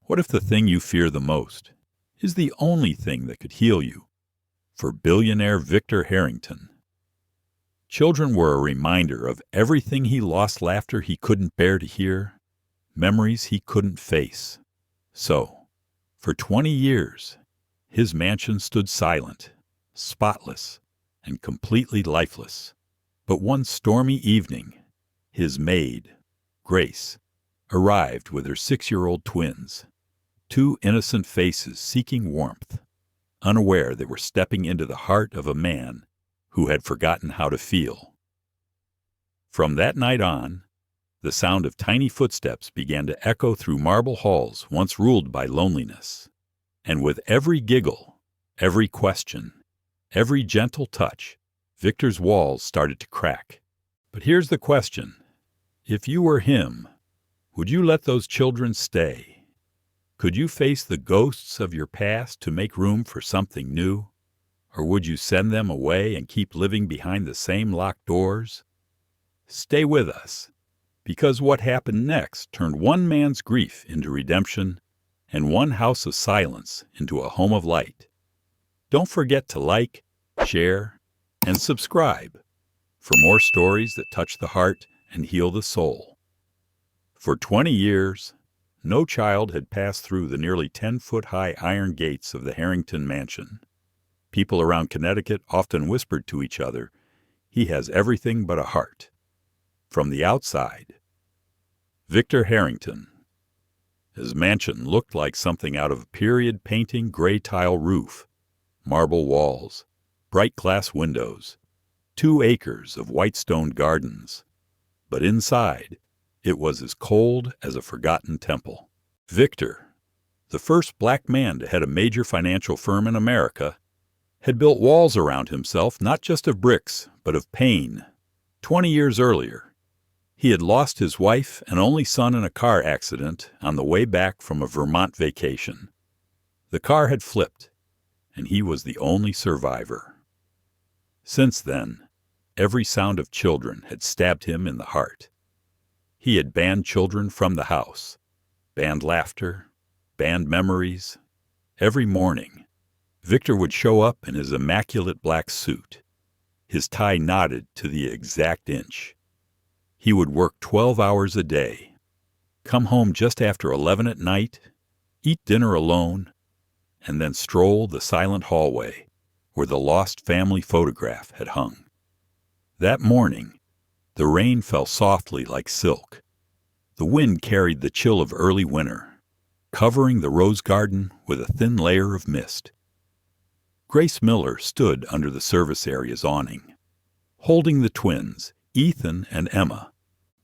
What if the thing you fear the most is the only thing that could heal you? For billionaire Victor Harrington. Children were a reminder of everything he lost, laughter he couldn't bear to hear, memories he couldn't face. So, for 20 years, his mansion stood silent, spotless, and completely lifeless. But one stormy evening, his maid, Grace, arrived with her 6-year-old twins, 2 innocent faces seeking warmth, unaware they were stepping into the heart of a man who had forgotten how to feel. From that night on, the sound of tiny footsteps began to echo through marble halls once ruled by loneliness. And with every giggle, every question, every gentle touch, Victor's walls started to crack. But here's the question. If you were him, would you let those children stay? Could you face the ghosts of your past to make room for something new? Or would you send them away and keep living behind the same locked doors? Stay with us, because what happened next turned one man's grief into redemption and one house of silence into a home of light. Don't forget to like, share, and subscribe for more stories that touch the heart and heal the soul. For 20 years, no child had passed through the nearly 10-foot-high iron gates of the Harrington mansion. People around Connecticut often whispered to each other, "He has everything but a heart." From the outside, Victor Harrington. His mansion looked like something out of a period painting, gray tile roof, marble walls, bright glass windows, 2 acres of white-stone gardens. But inside, it was as cold as a forgotten temple. Victor, the first black man to head a major financial firm in America, had built walls around himself not just of bricks, but of pain. 20 years earlier, he had lost his wife and only son in a car accident on the way back from a Vermont vacation. The car had flipped, and he was the only survivor. Since then, every sound of children had stabbed him in the heart. He had banned children from the house, banned laughter, banned memories. Every morning, Victor would show up in his immaculate black suit, his tie knotted to the exact inch. He would work 12 hours a day, come home just after 11 at night, eat dinner alone, and then stroll the silent hallway where the lost family photograph had hung. That morning, the rain fell softly like silk. The wind carried the chill of early winter, covering the rose garden with a thin layer of mist. Grace Miller stood under the service area's awning, holding the twins, Ethan and Emma.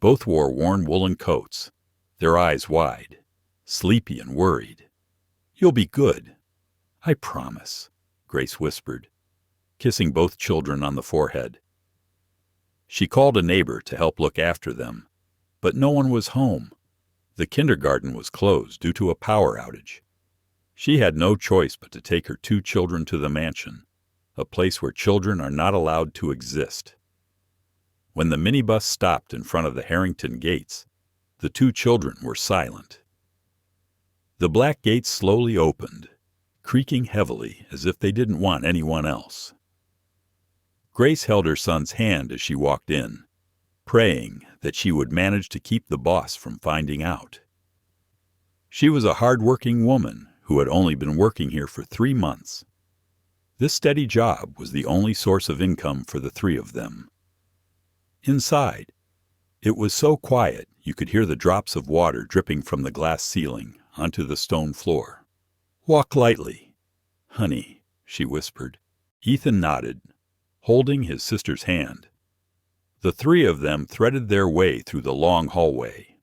Both wore worn woolen coats, their eyes wide, sleepy and worried. "You'll be good, I promise," Grace whispered, kissing both children on the forehead. She called a neighbor to help look after them, but no one was home. The kindergarten was closed due to a power outage. She had no choice but to take her 2 children to the mansion, a place where children are not allowed to exist. When the minibus stopped in front of the Harrington gates, the 2 children were silent. The black gates slowly opened, creaking heavily as if they didn't want anyone else. Grace held her son's hand as she walked in, praying that she would manage to keep the boss from finding out. She was a hard-working woman who had only been working here for 3 months. This steady job was the only source of income for the 3 of them. Inside, it was so quiet you could hear the drops of water dripping from the glass ceiling onto the stone floor. "Walk lightly, honey," she whispered. Ethan nodded, holding his sister's hand. The 3 of them threaded their way through the long hallway,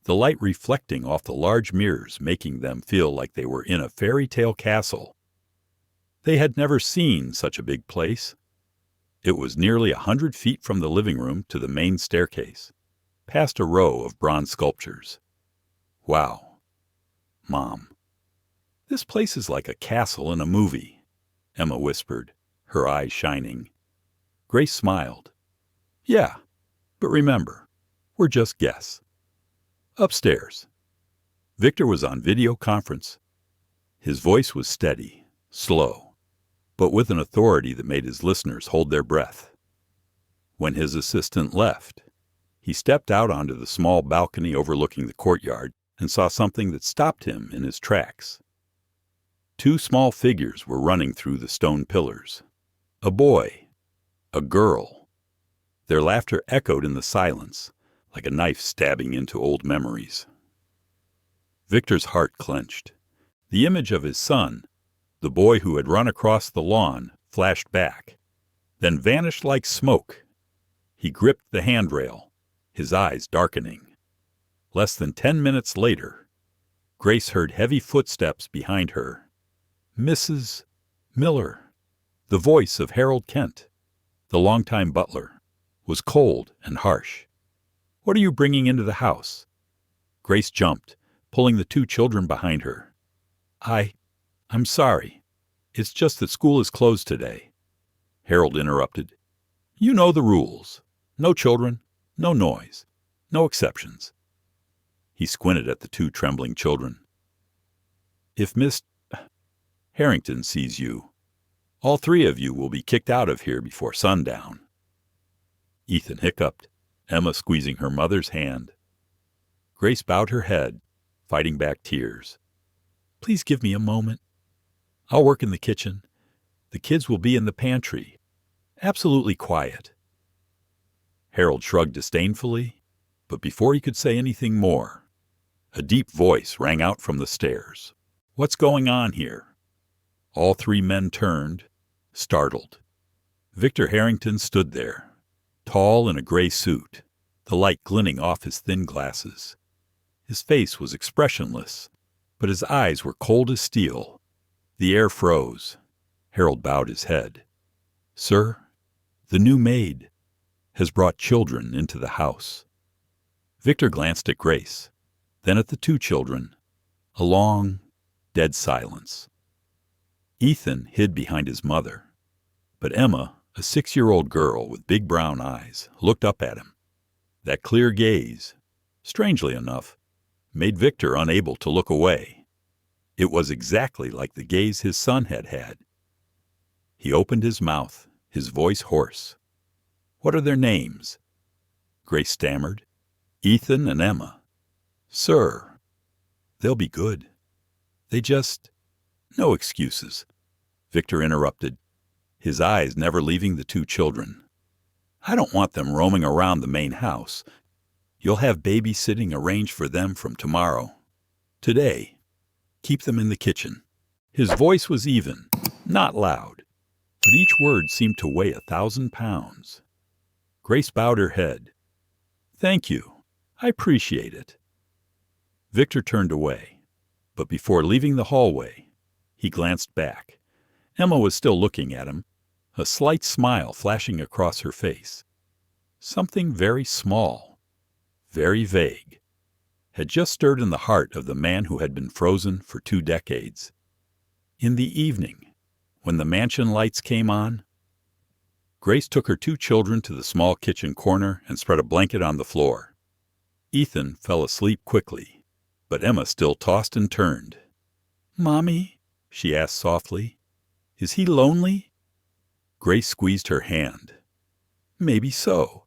the light reflecting off the large mirrors making them feel like they were in a fairy tale castle. They had never seen such a big place. It was nearly 100 feet from the living room to the main staircase, past a row of bronze sculptures. "Wow, Mom, this place is like a castle in a movie," Emma whispered, her eyes shining. Grace smiled. "Yeah, but remember, we're just guests. Upstairs." Victor was on video conference. His voice was steady, slow, but with an authority that made his listeners hold their breath. When his assistant left, he stepped out onto the small balcony overlooking the courtyard and saw something that stopped him in his tracks. Two small figures were running through the stone pillars. A boy, a girl. Their laughter echoed in the silence, like a knife stabbing into old memories. Victor's heart clenched. The image of his son, the boy who had run across the lawn, flashed back, then vanished like smoke. He gripped the handrail, his eyes darkening. Less than 10 minutes later, Grace heard heavy footsteps behind her. Mrs. Miller, the voice of Harold Kent, the longtime butler, was cold and harsh. "What are you bringing into the house?" Grace jumped, pulling the two children behind her. I'm sorry. It's just that school is closed today." Harold interrupted. "You know the rules. No children, no noise, no exceptions." He squinted at the two trembling children. "If Miss Harrington sees you, all three of you will be kicked out of here before sundown." Ethan hiccuped, Emma squeezing her mother's hand. Grace bowed her head, fighting back tears. "Please give me a moment. I'll work in the kitchen. The kids will be in the pantry. Absolutely quiet." Harold shrugged disdainfully, but before he could say anything more, a deep voice rang out from the stairs. "What's going on here?" All three men turned, startled. Victor Harrington stood there, tall in a gray suit, the light glinting off his thin glasses. His face was expressionless, but his eyes were cold as steel. The air froze. Harold bowed his head. "Sir, the new maid has brought children into the house." Victor glanced at Grace, then at the two children. A long, dead silence. Ethan hid behind his mother, but Emma, a 6-year-old girl with big brown eyes, looked up at him. That clear gaze, strangely enough, made Victor unable to look away. It was exactly like the gaze his son had had. He opened his mouth, his voice hoarse. "What are their names?" Grace stammered. "Ethan and Emma." "Sir, they'll be good. They just—" "No excuses," Victor interrupted, his eyes never leaving the two children. "I don't want them roaming around the main house. You'll have babysitting arranged for them from tomorrow. Today, keep them in the kitchen." His voice was even, not loud, but each word seemed to weigh 1,000 pounds. Grace bowed her head. "Thank you. I appreciate it." Victor turned away, but before leaving the hallway, he glanced back. Emma was still looking at him, a slight smile flashing across her face. Something very small, very vague, had just stirred in the heart of the man who had been frozen for 2 decades. In the evening, when the mansion lights came on, Grace took her two children to the small kitchen corner and spread a blanket on the floor. Ethan fell asleep quickly, but Emma still tossed and turned. "Mommy," she asked softly, "is he lonely?" Grace squeezed her hand. "Maybe so.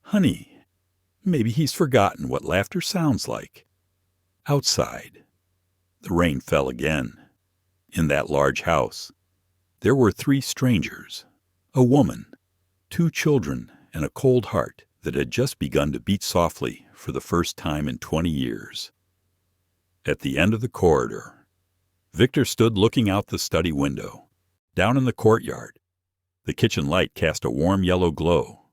Honey, maybe he's forgotten what laughter sounds like." Outside, the rain fell again. In that large house, there were 3 strangers, a woman, 2 children, and a cold heart that had just begun to beat softly for the first time in 20 years. At the end of the corridor, Victor stood looking out the study window. Down in the courtyard, the kitchen light cast a warm yellow glow.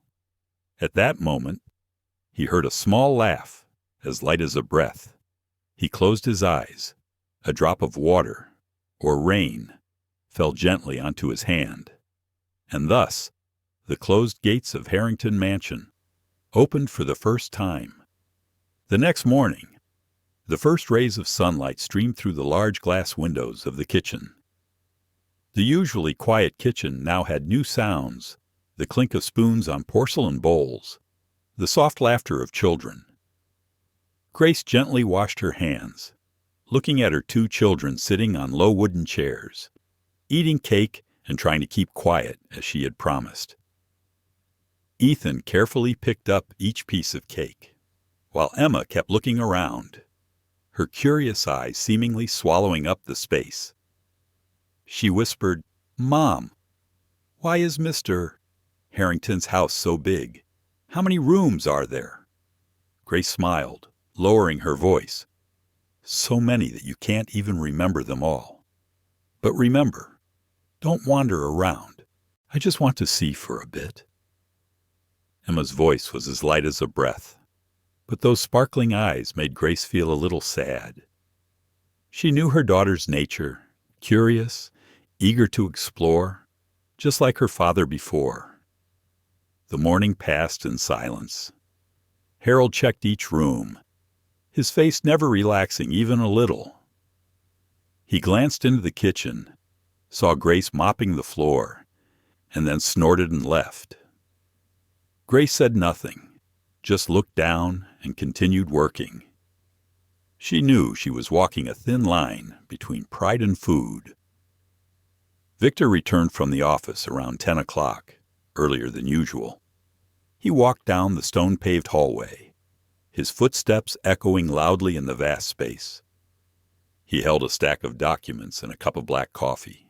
At that moment, he heard a small laugh, as light as a breath. He closed his eyes. A drop of water, or rain, fell gently onto his hand. And thus, the closed gates of Harrington Mansion opened for the first time. The next morning, the first rays of sunlight streamed through the large glass windows of the kitchen. The usually quiet kitchen now had new sounds, the clink of spoons on porcelain bowls, the soft laughter of children. Grace gently washed her hands, looking at her two children sitting on low wooden chairs, eating cake and trying to keep quiet as she had promised. Ethan carefully picked up each piece of cake, while Emma kept looking around, her curious eyes seemingly swallowing up the space. She whispered, "Mom, why is Mr. Harrington's house so big? How many rooms are there?" Grace smiled, lowering her voice. "So many that you can't even remember them all. But remember, don't wander around. I just want to see for a bit." Emma's voice was as light as a breath, but those sparkling eyes made Grace feel a little sad. She knew her daughter's nature, curious, eager to explore, just like her father before. The morning passed in silence. Harold checked each room, his face never relaxing even a little. He glanced into the kitchen, saw Grace mopping the floor, and then snorted and left. Grace said nothing, just looked down and continued working. She knew she was walking a thin line between pride and food. Victor returned from the office around 10 o'clock, earlier than usual. He walked down the stone-paved hallway, his footsteps echoing loudly in the vast space. He held a stack of documents and a cup of black coffee,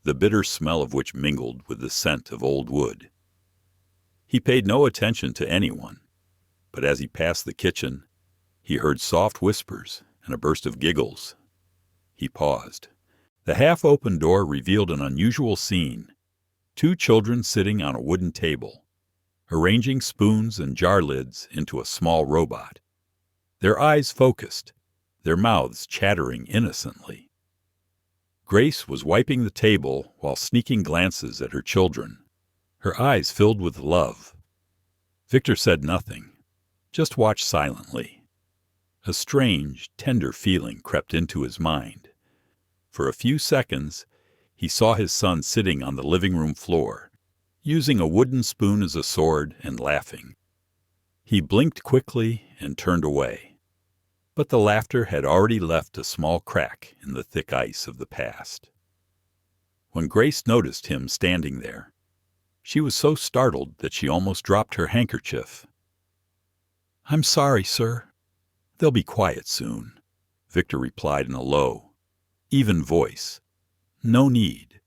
the bitter smell of which mingled with the scent of old wood. He paid no attention to anyone, but as he passed the kitchen, he heard soft whispers and a burst of giggles. He paused. The half-open door revealed an unusual scene. Two children sitting on a wooden table, arranging spoons and jar lids into a small robot. Their eyes focused, their mouths chattering innocently. Grace was wiping the table while sneaking glances at her children, her eyes filled with love. Victor said nothing, just watched silently. A strange, tender feeling crept into his mind. For a few seconds, he saw his son sitting on the living room floor, using a wooden spoon as a sword and laughing. He blinked quickly and turned away. But the laughter had already left a small crack in the thick ice of the past. When Grace noticed him standing there, she was so startled that she almost dropped her handkerchief. "I'm sorry, sir. They'll be quiet soon," Victor replied in a low, even voice. "No need,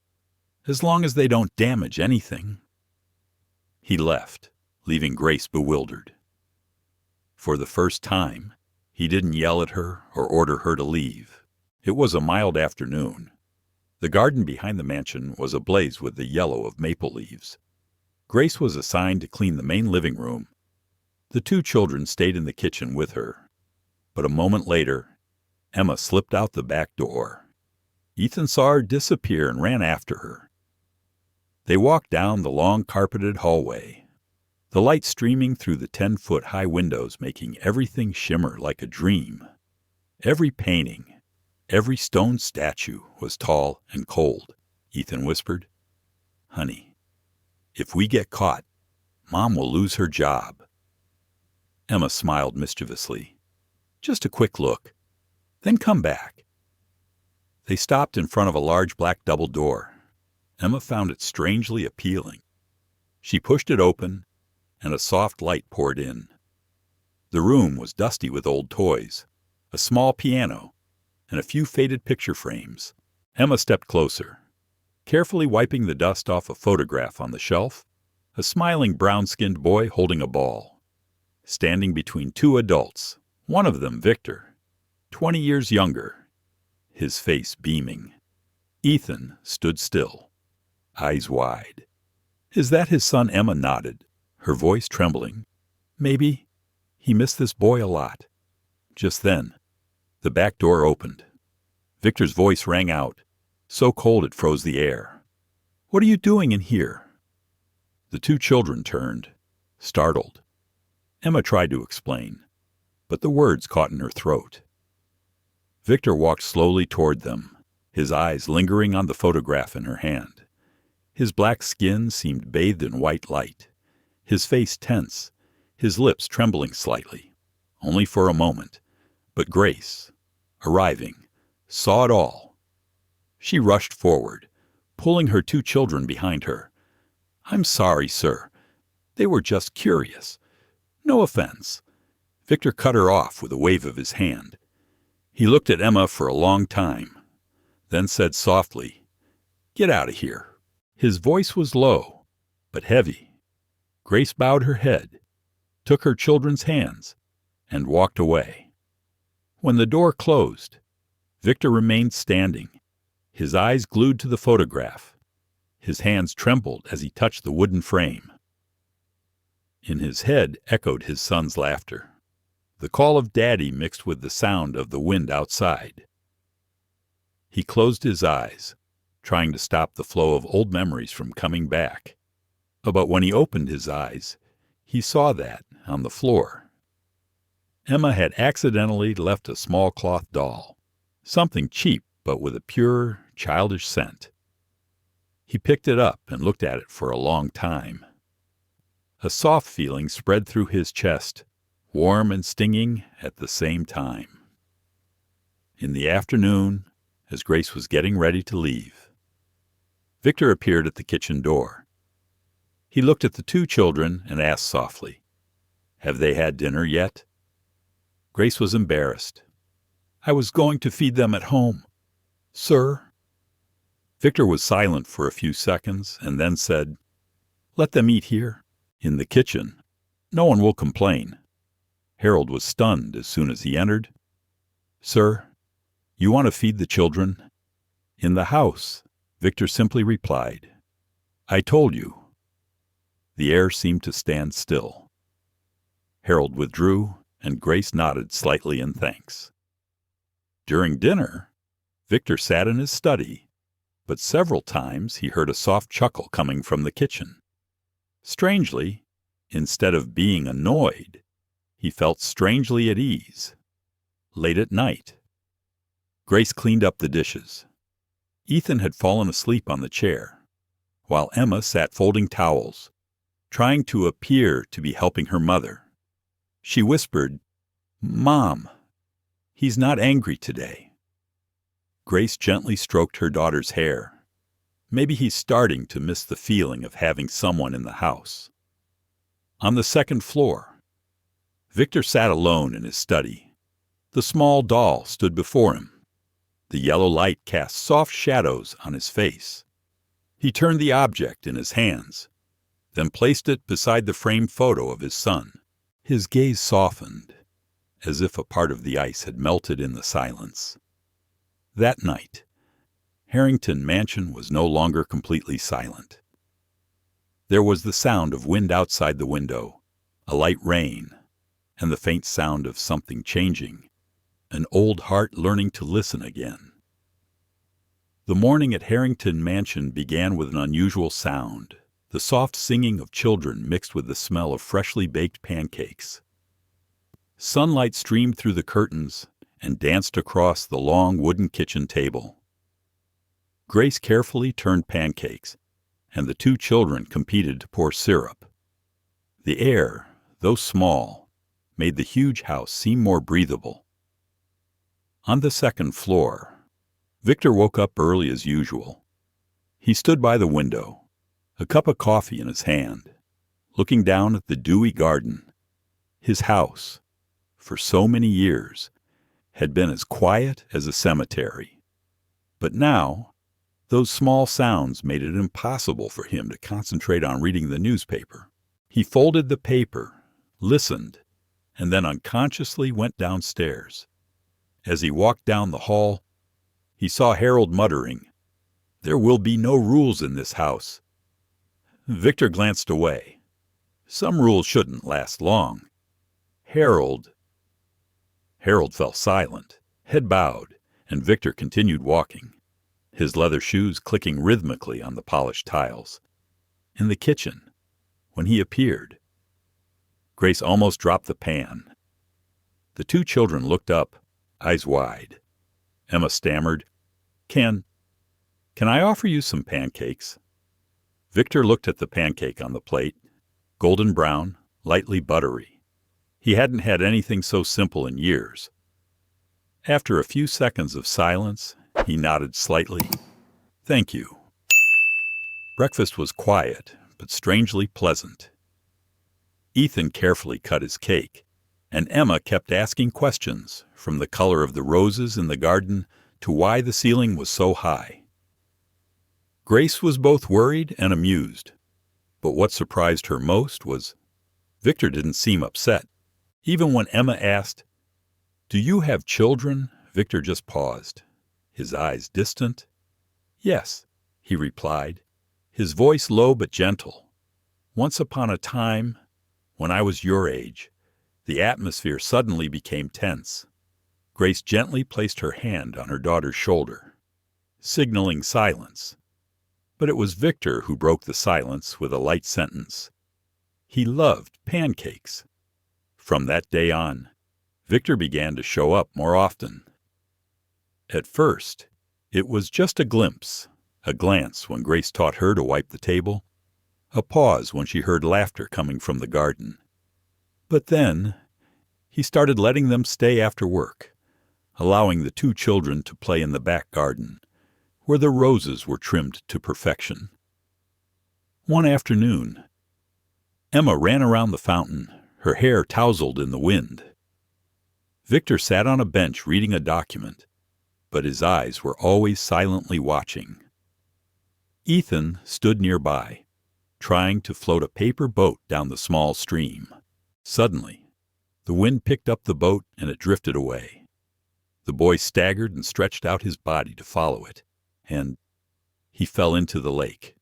as long as they don't damage anything." He left, leaving Grace bewildered. For the first time, he didn't yell at her or order her to leave. It was a mild afternoon. The garden behind the mansion was ablaze with the yellow of maple leaves. Grace was assigned to clean the main living room. The two children stayed in the kitchen with her. But a moment later, Emma slipped out the back door. Ethan saw her disappear and ran after her. They walked down the long carpeted hallway, the light streaming through the 10-foot-high windows making everything shimmer like a dream. Every painting, every stone statue was tall and cold. Ethan whispered, "Honey, if we get caught, Mom will lose her job." Emma smiled mischievously. "Just a quick look, then come back." They stopped in front of a large black double door. Emma found it strangely appealing. She pushed it open, and a soft light poured in. The room was dusty with old toys, a small piano, and a few faded picture frames. Emma stepped closer, carefully wiping the dust off a photograph on the shelf, a smiling brown-skinned boy holding a ball. Standing between two adults, one of them Victor, 20 years younger, his face beaming. Ethan stood still, eyes wide. "Is that his son?" Emma nodded, her voice trembling. "Maybe. He missed this boy a lot." Just then, the back door opened. Victor's voice rang out, so cold it froze the air. "What are you doing in here?" The two children turned, startled. Emma tried to explain, but the words caught in her throat. Victor walked slowly toward them, his eyes lingering on the photograph in her hand. His black skin seemed bathed in white light, his face tense, his lips trembling slightly, only for a moment. But Grace, arriving, saw it all. She rushed forward, pulling her 2 children behind her. "I'm sorry, sir. They were just curious. No offense." Victor cut her off with a wave of his hand. He looked at Emma for a long time, then said softly, "Get out of here." His voice was low, but heavy. Grace bowed her head, took her children's hands, and walked away. When the door closed, Victor remained standing, his eyes glued to the photograph. His hands trembled as he touched the wooden frame. In his head echoed his son's laughter, the call of Daddy mixed with the sound of the wind outside. He closed his eyes, trying to stop the flow of old memories from coming back. But when he opened his eyes, he saw that, on the floor, Emma had accidentally left a small cloth doll, something cheap but with a pure, childish scent. He picked it up and looked at it for a long time. A soft feeling spread through his chest, warm and stinging at the same time. In the afternoon, as Grace was getting ready to leave, Victor appeared at the kitchen door. He looked at the 2 children and asked softly, "Have they had dinner yet?" Grace was embarrassed. "I was going to feed them at home, sir." Victor was silent for a few seconds and then said, "Let them eat here, in the kitchen. No one will complain." Harold was stunned as soon as he entered. "Sir, you want to feed the children?" "In the house," Victor simply replied. "I told you." The air seemed to stand still. Harold withdrew, and Grace nodded slightly in thanks. During dinner, Victor sat in his study, but several times he heard a soft chuckle coming from the kitchen. Strangely, instead of being annoyed, he felt strangely at ease. Late at night, Grace cleaned up the dishes. Ethan had fallen asleep on the chair, while Emma sat folding towels, trying to appear to be helping her mother. She whispered, "Mom, he's not angry today." Grace gently stroked her daughter's hair. Maybe he's starting to miss the feeling of having someone in the house. On the second floor, Victor sat alone in his study. The small doll stood before him. The yellow light cast soft shadows on his face. He turned the object in his hands, then placed it beside the framed photo of his son. His gaze softened, as if a part of the ice had melted in the silence. That night, Harrington Mansion was no longer completely silent. There was the sound of wind outside the window, a light rain, and the faint sound of something changing, an old heart learning to listen again. The morning at Harrington Mansion began with an unusual sound, the soft singing of children mixed with the smell of freshly baked pancakes. Sunlight streamed through the curtains and danced across the long wooden kitchen table. Grace carefully turned pancakes, and the 2 children competed to pour syrup. The air, though small, made the huge house seem more breathable. On the second floor, Victor woke up early as usual. He stood by the window, a cup of coffee in his hand, looking down at the dewy garden. His house, for so many years, had been as quiet as a cemetery. But now, those small sounds made it impossible for him to concentrate on reading the newspaper. He folded the paper, listened, and then unconsciously went downstairs. As he walked down the hall, he saw Harold muttering, "There will be no rules in this house." Victor glanced away. Some rules shouldn't last long. Harold fell silent, head bowed, and Victor continued walking, his leather shoes clicking rhythmically on the polished tiles. In the kitchen, when he appeared, Grace almost dropped the pan. The 2 children looked up, eyes wide. Emma stammered, Can I offer you some pancakes?" Victor looked at the pancake on the plate, golden brown, lightly buttery. He hadn't had anything so simple in years. After a few seconds of silence, he nodded slightly. "Thank you." Breakfast was quiet, but strangely pleasant. Ethan carefully cut his cake, and Emma kept asking questions, from the color of the roses in the garden to why the ceiling was so high. Grace was both worried and amused, but what surprised her most was Victor didn't seem upset. Even when Emma asked, "Do you have children?" Victor just paused, his eyes distant. "Yes," he replied, his voice low but gentle. "Once upon a time, when I was your age." The atmosphere suddenly became tense. Grace gently placed her hand on her daughter's shoulder, signaling silence. But it was Victor who broke the silence with a light sentence. He loved pancakes. From that day on, Victor began to show up more often. At first, it was just a glimpse, a glance when Grace taught her to wipe the table, a pause when she heard laughter coming from the garden. But then, he started letting them stay after work, allowing the two children to play in the back garden, where the roses were trimmed to perfection. One afternoon, Emma ran around the fountain, her hair tousled in the wind. Victor sat on a bench reading a document, but his eyes were always silently watching. Ethan stood nearby, trying to float a paper boat down the small stream. Suddenly, the wind picked up the boat and it drifted away. The boy staggered and stretched out his body to follow it, and he fell into the lake.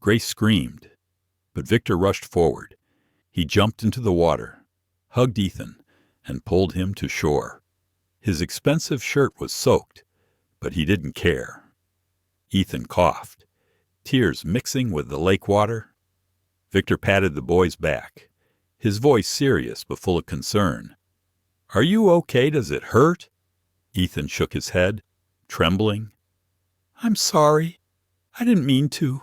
Grace screamed, but Victor rushed forward. He jumped into the water, hugged Ethan, and pulled him to shore. His expensive shirt was soaked, but he didn't care. Ethan coughed, tears mixing with the lake water. Victor patted the boy's back, his voice serious but full of concern. "Are you okay? Does it hurt?" Ethan shook his head, trembling. "I'm sorry. I didn't mean to."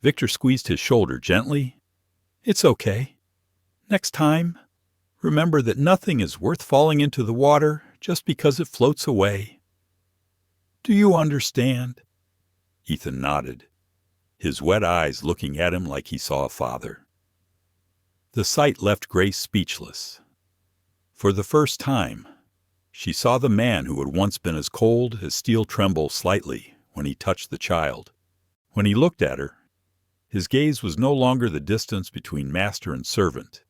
Victor squeezed his shoulder gently. "It's okay. Next time, remember that nothing is worth falling into the water just because it floats away. Do you understand?" Ethan nodded, his wet eyes looking at him like he saw a father. The sight left Grace speechless. For the first time, she saw the man who had once been as cold as steel tremble slightly when he touched the child. When he looked at her, his gaze was no longer the distance between master and servant,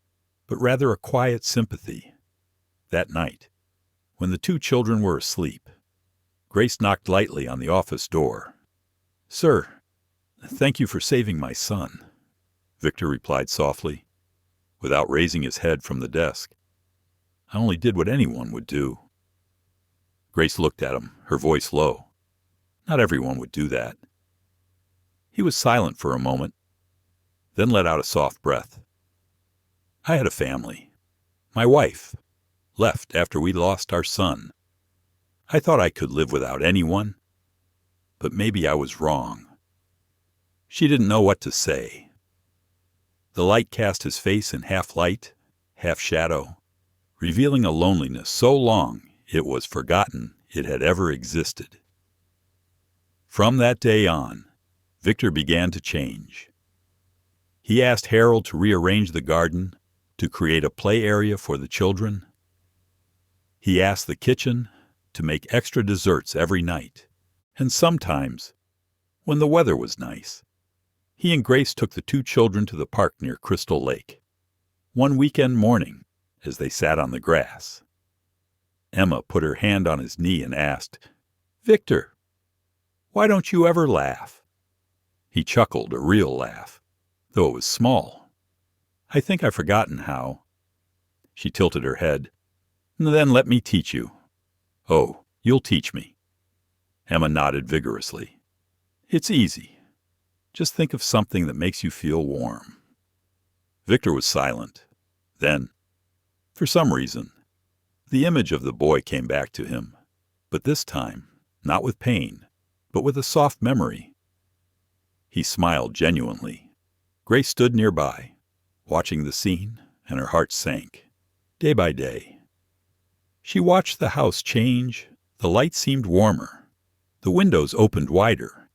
but rather a quiet sympathy. That night, when the two children were asleep, Grace knocked lightly on the office door. "Sir, thank you for saving my son," Victor replied softly, without raising his head from the desk. "I only did what anyone would do." Grace looked at him, her voice low. Not everyone would do that. He was silent for a moment, then let out a soft breath. "I had a family. My wife left after we lost our son. I thought I could live without anyone, but maybe I was wrong." She didn't know what to say. The light cast his face in half light, half shadow, revealing a loneliness so long it was forgotten it had ever existed. From that day on, Victor began to change. He asked Harold to rearrange the garden, to create a play area for the children. He asked the kitchen to make extra desserts every night, and sometimes, when the weather was nice, he and Grace took the two children to the park near Crystal Lake. One weekend morning, as they sat on the grass, Emma put her hand on his knee and asked, "Victor, why don't you ever laugh?" He chuckled, a real laugh, though it was small. "I think I've forgotten how." She tilted her head. "Then let me teach you." "Oh, you'll teach me." Emma nodded vigorously. "It's easy. Just think of something that makes you feel warm." Victor was silent. Then, for some reason, the image of the boy came back to him, but this time, not with pain, but with a soft memory. He smiled genuinely. Grace stood nearby, watching the scene, and her heart sank. Day by day, She watched the house change. The light seemed warmer. The windows opened wider.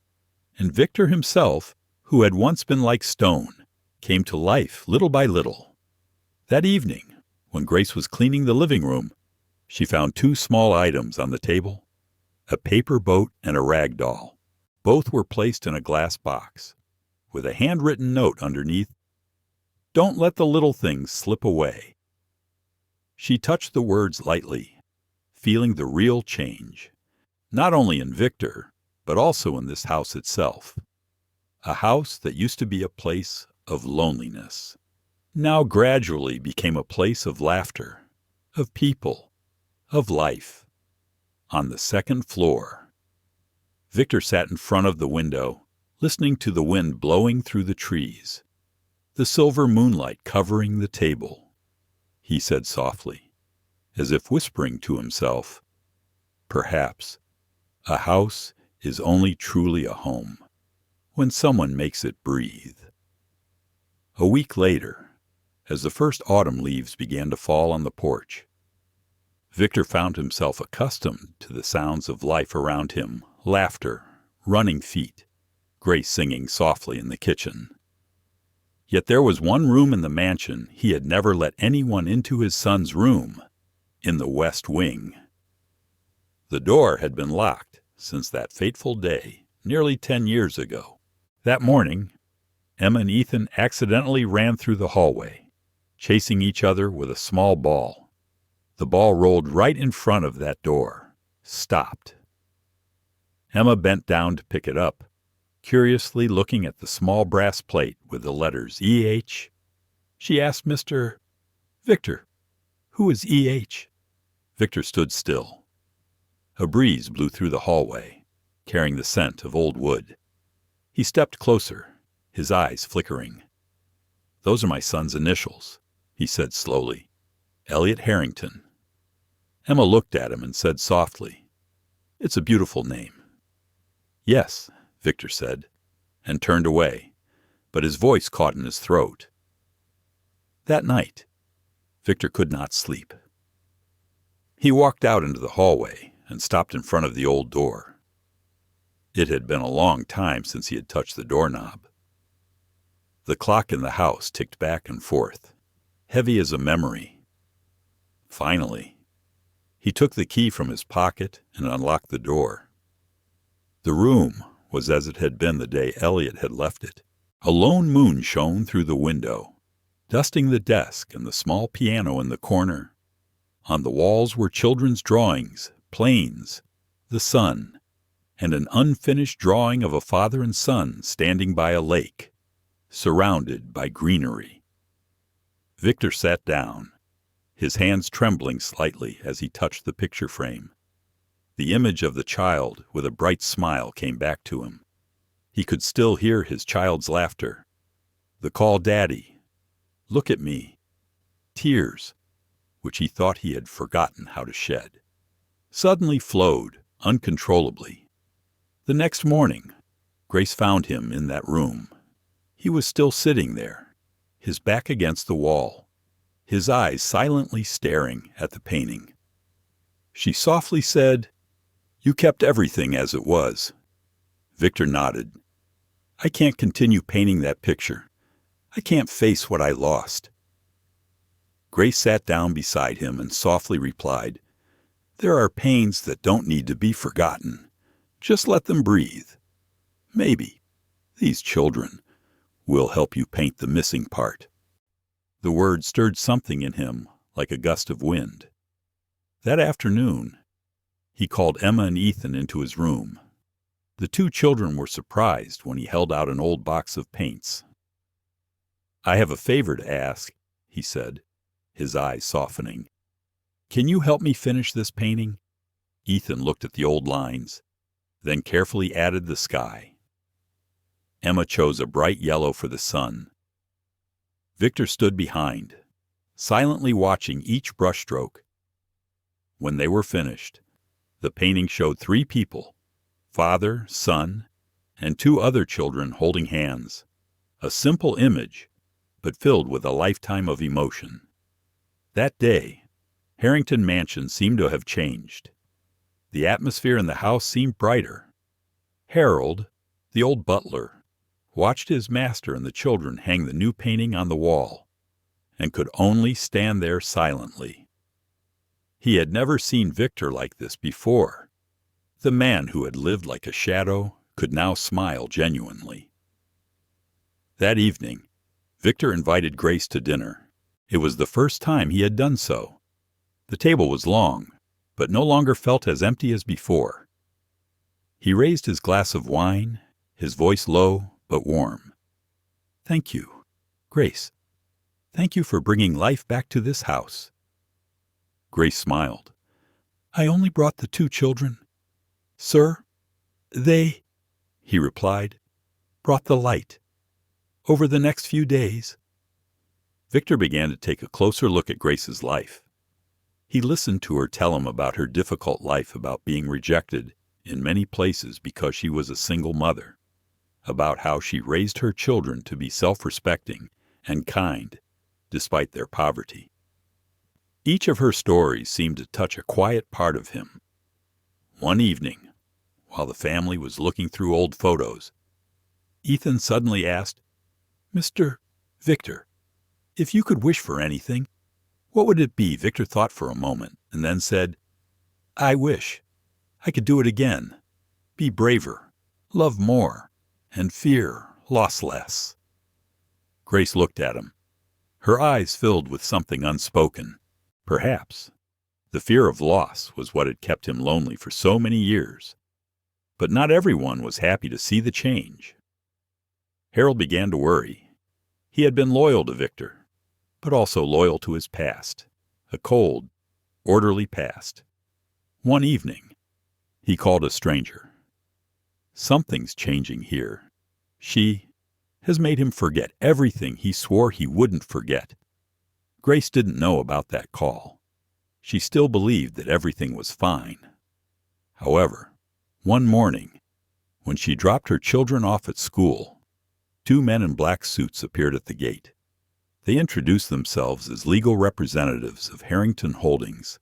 And Victor himself, who had once been like stone, came to life little by little. That evening, when Grace was cleaning the living room, she found two small items on the table, a paper boat and a rag doll. Both were placed in a glass box, with a handwritten note underneath, "Don't let the little things slip away." She touched the words lightly, feeling the real change, not only in Victor, but also in this house itself. A house that used to be a place of loneliness, now gradually became a place of laughter, of people, of life. On the second floor, Victor sat in front of the window, listening to the wind blowing through the trees, the silver moonlight covering the table. He said softly, as if whispering to himself, "Perhaps a house is only truly a home when someone makes it breathe." A week later, as the first autumn leaves began to fall on the porch, Victor found himself accustomed to the sounds of life around him, laughter, running feet, Grace singing softly in the kitchen. Yet there was one room in the mansion he had never let anyone into, his son's room, in the West Wing. The door had been locked since that fateful day, nearly 10 years ago. That morning, Emma and Ethan accidentally ran through the hallway, chasing each other with a small ball. The ball rolled right in front of that door, stopped. Emma bent down to pick it up, curiously looking at the small brass plate with the letters E.H. She asked Mr. "Victor, who is E.H.?" Victor stood still. A breeze blew through the hallway, carrying the scent of old wood. He stepped closer, his eyes flickering. "Those are my son's initials," he said slowly. "Elliot Harrington." Emma looked at him and said softly, "It's a beautiful name." "Yes," Victor said, and turned away, but his voice caught in his throat. That night, Victor could not sleep. He walked out into the hallway and stopped in front of the old door. It had been a long time since he had touched the doorknob. The clock in the house ticked back and forth, heavy as a memory. Finally, he took the key from his pocket and unlocked the door. The room was as it had been the day Elliot had left it. A lone moon shone through the window, dusting the desk and the small piano in the corner. On the walls were children's drawings, planes, the sun, and an unfinished drawing of a father and son standing by a lake, surrounded by greenery. Victor sat down, his hands trembling slightly as he touched the picture frame. The image of the child with a bright smile came back to him. He could still hear his child's laughter, the call, "Daddy, look at me," tears, which he thought he had forgotten how to shed, suddenly flowed uncontrollably. The next morning, Grace found him in that room. He was still sitting there, his back against the wall, his eyes silently staring at the painting. She softly said, "You kept everything as it was." Victor nodded. "I can't continue painting that picture. I can't face what I lost." Grace sat down beside him and softly replied, "There are pains that don't need to be forgotten. Just let them breathe. Maybe these children will help you paint the missing part." The word stirred something in him like a gust of wind. That afternoon, he called Emma and Ethan into his room. The two children were surprised when he held out an old box of paints. "I have a favor to ask," he said, his eyes softening. "Can you help me finish this painting?" Ethan looked at the old lines, then carefully added the sky. Emma chose a bright yellow for the sun. Victor stood behind, silently watching each brushstroke. When they were finished, the painting showed 3 people, father, son, and 2 other children holding hands. A simple image, but filled with a lifetime of emotion. That day, Harrington Mansion seemed to have changed. The atmosphere in the house seemed brighter. Harold, the old butler, watched his master and the children hang the new painting on the wall, and could only stand there silently. He had never seen Victor like this before. The man who had lived like a shadow could now smile genuinely. That evening, Victor invited Grace to dinner. It was the first time he had done so. The table was long, but no longer felt as empty as before. He raised his glass of wine, his voice low but warm. "Thank you, Grace. Thank you for bringing life back to this house." Grace smiled. "I only brought the 2 children. Sir, they," he replied, "brought the light. Over the next few days—" Victor began to take a closer look at Grace's life. He listened to her tell him about her difficult life, about being rejected in many places because she was a single mother, about how she raised her children to be self-respecting and kind despite their poverty. Each of her stories seemed to touch a quiet part of him. One evening, while the family was looking through old photos, Ethan suddenly asked, "Mr. Victor, if you could wish for anything, what would it be?" Victor thought for a moment and then said, "I wish I could do it again, be braver, love more, and fear loss less." Grace looked at him. Her eyes filled with something unspoken. Perhaps the fear of loss was what had kept him lonely for so many years. But not everyone was happy to see the change. Harold began to worry. He had been loyal to Victor, but also loyal to his past, a cold, orderly past. One evening, he called a stranger. "Something's changing here. She has made him forget everything he swore he wouldn't forget." Grace didn't know about that call. She still believed that everything was fine. However, one morning, when she dropped her children off at school, 2 men in black suits appeared at the gate. They introduced themselves as legal representatives of Harrington Holdings,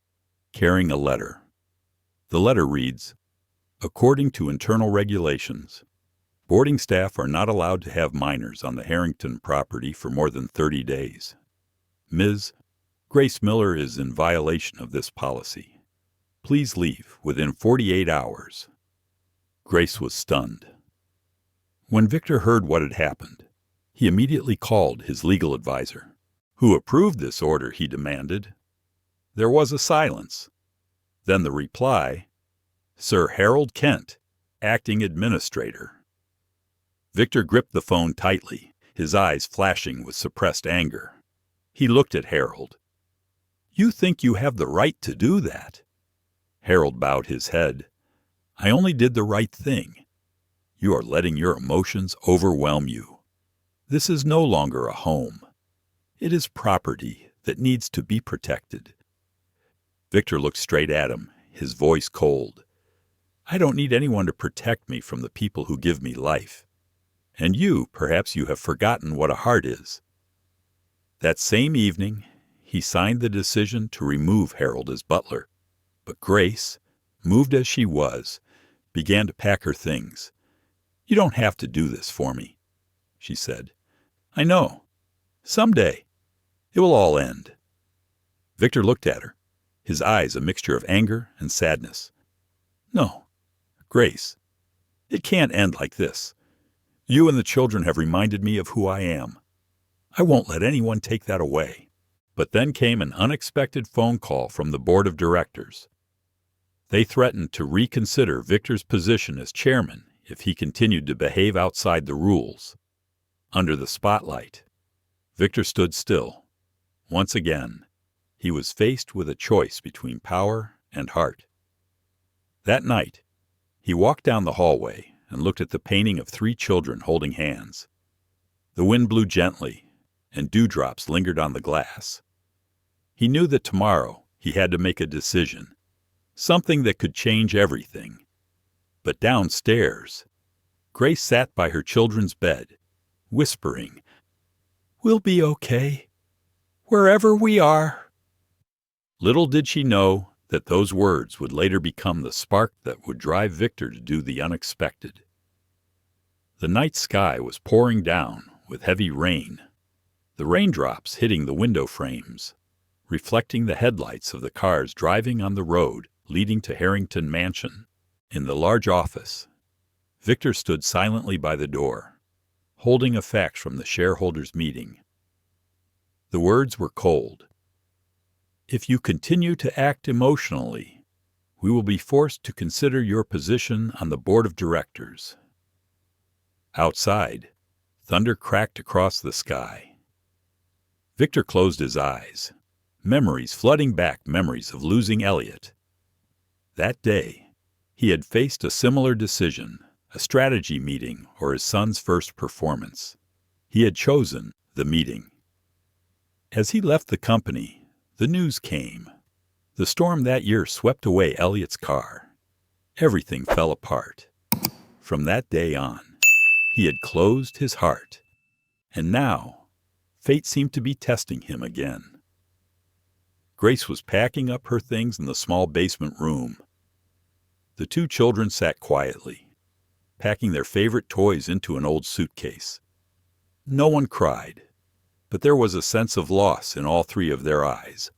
carrying a letter. The letter reads, "According to internal regulations, boarding staff are not allowed to have minors on the Harrington property for more than 30 days. Ms. Grace Miller is in violation of this policy. Please leave within 48 hours." Grace was stunned. When Victor heard what had happened, he immediately called his legal advisor. "Who approved this order?" he demanded. There was a silence. Then the reply, "Sir Harold Kent, acting administrator." Victor gripped the phone tightly, his eyes flashing with suppressed anger. He looked at Harold. "You think you have the right to do that?" Harold bowed his head. "I only did the right thing. You are letting your emotions overwhelm you. This is no longer a home. It is property that needs to be protected." Victor looked straight at him, his voice cold. "I don't need anyone to protect me from the people who give me life. And perhaps you have forgotten what a heart is." That same evening, he signed the decision to remove Harold as butler. But Grace, moved as she was, began to pack her things. "You don't have to do this for me," she said. "I know. Someday, it will all end." Victor looked at her, his eyes a mixture of anger and sadness. "No, Grace, it can't end like this. You and the children have reminded me of who I am. I won't let anyone take that away." But then came an unexpected phone call from the board of directors. They threatened to reconsider Victor's position as chairman if he continued to behave outside the rules. Under the spotlight, Victor stood still. Once again, he was faced with a choice between power and heart. That night, he walked down the hallway and looked at the painting of 3 children holding hands. The wind blew gently, and dewdrops lingered on the glass. He knew that tomorrow he had to make a decision, something that could change everything. But downstairs, Grace sat by her children's bed, whispering, "We'll be okay, wherever we are." Little did she know that those words would later become the spark that would drive Victor to do the unexpected. The night sky was pouring down with heavy rain, the raindrops hitting the window frames, reflecting the headlights of the cars driving on the road leading to Harrington Mansion. In the large office, Victor stood silently by the door, holding a fax from the shareholders' meeting. The words were cold. If you continue to act emotionally, we will be forced to consider your position on the board of directors. Outside, thunder cracked across the sky. Victor closed his eyes, memories flooding back, memories of losing Elliot. That day, he had faced a similar decision, a strategy meeting or his son's first performance. He had chosen the meeting. As he left the company, the news came. The storm that year swept away Elliot's car. Everything fell apart. From that day on, he had closed his heart. And now, fate seemed to be testing him again. Grace was packing up her things in the small basement room. The two children sat quietly, packing their favorite toys into an old suitcase. No one cried, but there was a sense of loss in all three of their eyes.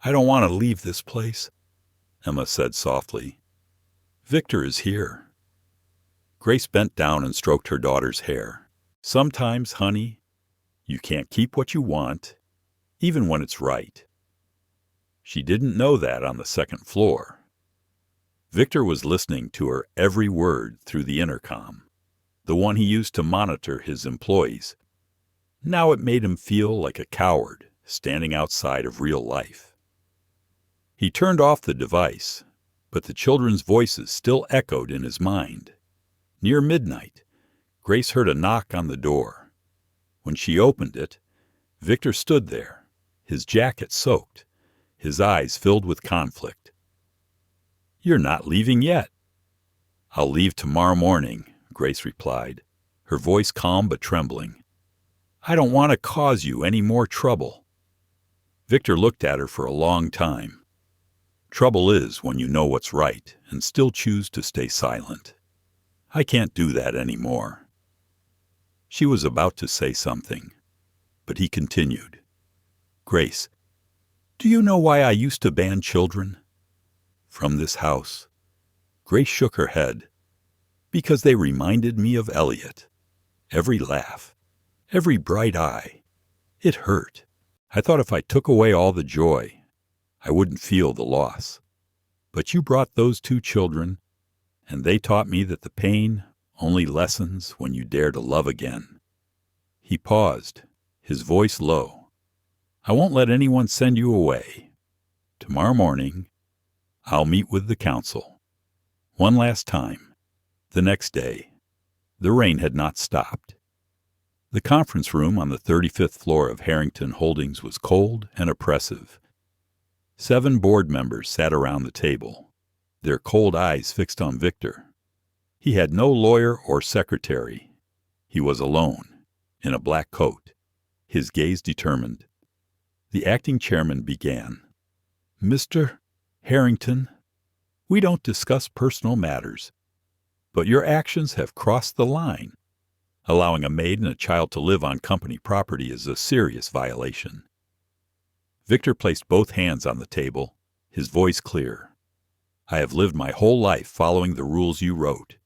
"I don't want to leave this place," Emma said softly. "Victor is here." Grace bent down and stroked her daughter's hair. "Sometimes, honey, you can't keep what you want, even when it's right." She didn't know that on the second floor. Victor was listening to her every word through the intercom, the one he used to monitor his employees. Now it made him feel like a coward standing outside of real life. He turned off the device, but the children's voices still echoed in his mind. Near midnight, Grace heard a knock on the door. When she opened it, Victor stood there, his jacket soaked, his eyes filled with conflict. "You're not leaving yet." "I'll leave tomorrow morning," Grace replied, her voice calm but trembling. "I don't want to cause you any more trouble." Victor looked at her for a long time. Trouble is when you know what's right and still choose to stay silent. "I can't do that anymore." She was about to say something, but he continued. "Grace, do you know why I used to ban children from this house?" Grace shook her head. "Because they reminded me of Elliot. Every laugh, every bright eye. It hurt. I thought if I took away all the joy, I wouldn't feel the loss. But you brought those two children, and they taught me that the pain only lessens when you dare to love again." He paused, his voice low. "I won't let anyone send you away. Tomorrow morning, I'll meet with the council. One last time." The next day, the rain had not stopped. The conference room on the 35th floor of Harrington Holdings was cold and oppressive. 7 board members sat around the table, their cold eyes fixed on Victor. He had no lawyer or secretary. He was alone, in a black coat, his gaze determined. The acting chairman began. "Mr. Harrington, we don't discuss personal matters, but your actions have crossed the line. Allowing a maid and a child to live on company property is a serious violation." Victor placed both hands on the table, his voice clear. "I have lived my whole life following the rules you wrote,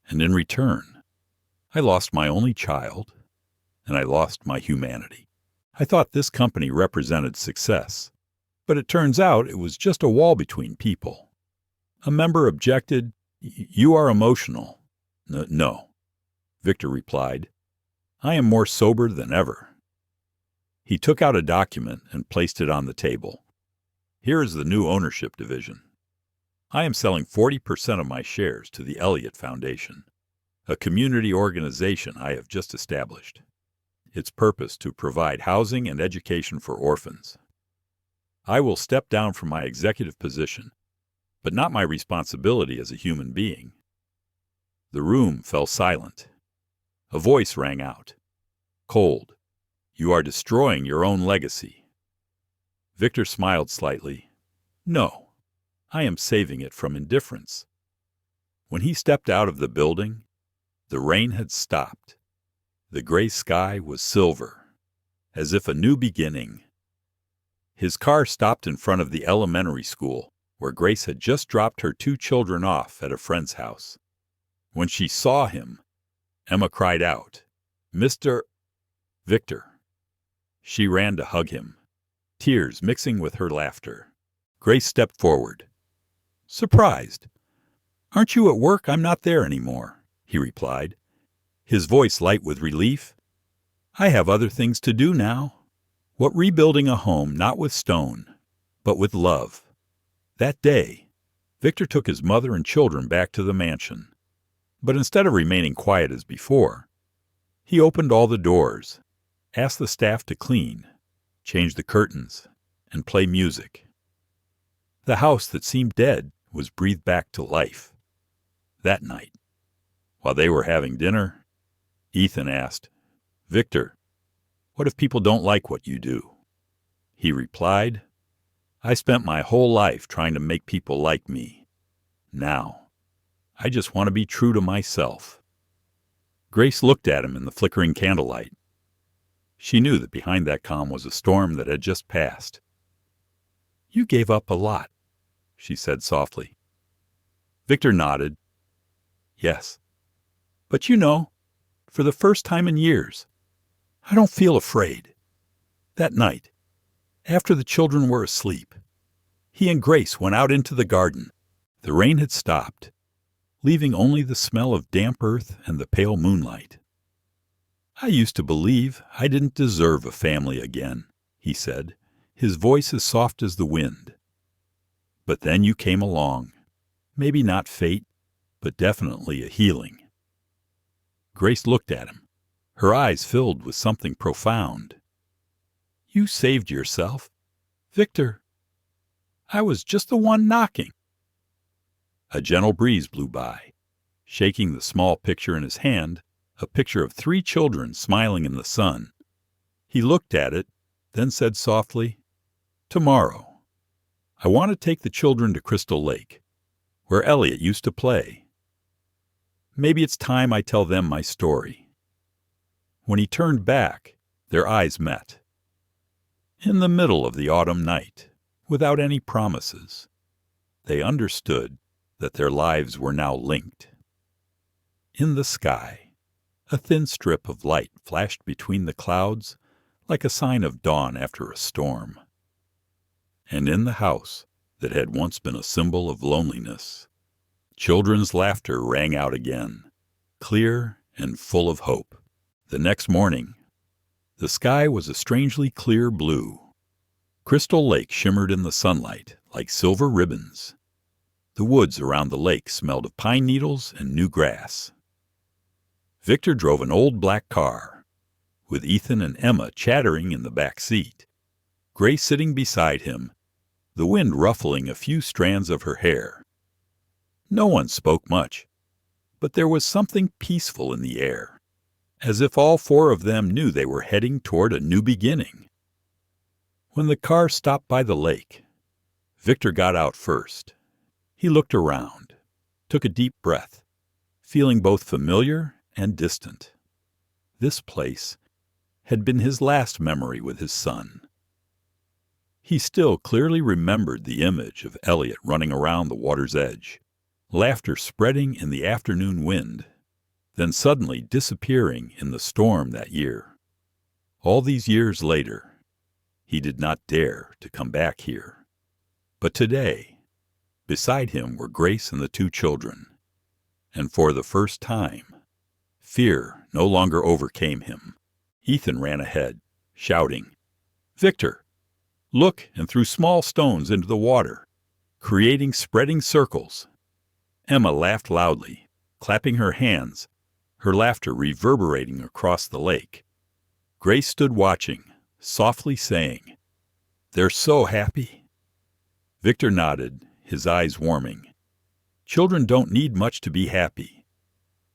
and in return, I lost my only child, and I lost my humanity. I thought this company represented success, but it turns out it was just a wall between people." A member objected. "You are emotional." No, Victor replied. "I am more sober than ever." He took out a document and placed it on the table. "Here is the new ownership division. I am selling 40% of my shares to the Elliott Foundation, a community organization I have just established. Its purpose to provide housing and education for orphans. I will step down from my executive position, but not my responsibility as a human being." The room fell silent. A voice rang out. Cold. "You are destroying your own legacy." Victor smiled slightly. No, I am saving it from indifference. When he stepped out of the building, the rain had stopped. The gray sky was silver, as if a new beginning. His car stopped in front of the elementary school, where Grace had just dropped her 2 children off at a friend's house. When she saw him, Emma cried out, "Mr. Victor." She ran to hug him, tears mixing with her laughter. Grace stepped forward. "Surprised. Aren't you at work? I'm not there anymore," he replied, his voice light with relief. "I have other things to do now. What rebuilding a home not with stone, but with love." That day, Victor took his mother and children back to the mansion. But instead of remaining quiet as before, he opened all the doors, asked the staff to clean, change the curtains, and play music. The house that seemed dead was breathed back to life. That night, while they were having dinner, Ethan asked, "Victor, what if people don't like what you do?" He replied, "I spent my whole life trying to make people like me. Now, I just want to be true to myself." Grace looked at him in the flickering candlelight. She knew that behind that calm was a storm that had just passed. "You gave up a lot," she said softly. Victor nodded. "Yes. But you know, for the first time in years, I don't feel afraid." That night, after the children were asleep, he and Grace went out into the garden. The rain had stopped, leaving only the smell of damp earth and the pale moonlight. "I used to believe I didn't deserve a family again," he said, his voice as soft as the wind. "But then you came along. Maybe not fate, but definitely a healing." Grace looked at him, her eyes filled with something profound. "You saved yourself. Victor, I was just the one knocking." A gentle breeze blew by, shaking the small picture in his hand, a picture of 3 children smiling in the sun. He looked at it, then said softly, "Tomorrow, I want to take the children to Crystal Lake, where Elliot used to play. Maybe it's time I tell them my story." When he turned back, their eyes met. In the middle of the autumn night, without any promises, they understood that their lives were now linked. In the sky, a thin strip of light flashed between the clouds like a sign of dawn after a storm. And in the house that had once been a symbol of loneliness, children's laughter rang out again, clear and full of hope. The next morning, the sky was a strangely clear blue. Crystal Lake shimmered in the sunlight like silver ribbons. The woods around the lake smelled of pine needles and new grass. Victor drove an old black car, with Ethan and Emma chattering in the back seat, Grace sitting beside him, the wind ruffling a few strands of her hair. No one spoke much, but there was something peaceful in the air, as if all 4 of them knew they were heading toward a new beginning. When the car stopped by the lake, Victor got out first. He looked around, took a deep breath, feeling both familiar and distant. This place had been his last memory with his son. He still clearly remembered the image of Elliot running around the water's edge, laughter spreading in the afternoon wind, then suddenly disappearing in the storm that year. All these years later, he did not dare to come back here. But today, beside him were Grace and the 2 children, and for the first time, fear no longer overcame him. Ethan ran ahead, shouting, "Victor, look," and threw small stones into the water, creating spreading circles. Emma laughed loudly, clapping her hands, her laughter reverberating across the lake. Grace stood watching, softly saying, "They're so happy." Victor nodded, his eyes warming. Children don't need much to be happy,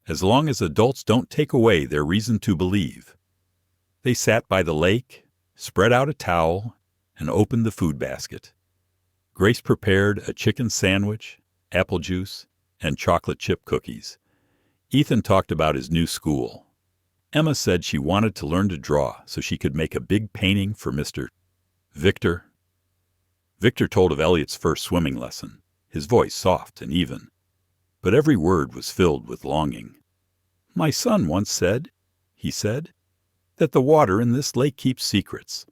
as long as adults don't take away their reason to believe. They sat by the lake, spread out a towel, and opened the food basket. Grace prepared a chicken sandwich, apple juice, and chocolate chip cookies. Ethan talked about his new school. Emma said she wanted to learn to draw so she could make a big painting for Mr. Victor. Victor told of Elliot's first swimming lesson, his voice soft and even, but every word was filled with longing. "My son once said," he said, "that the water in this lake keeps secrets."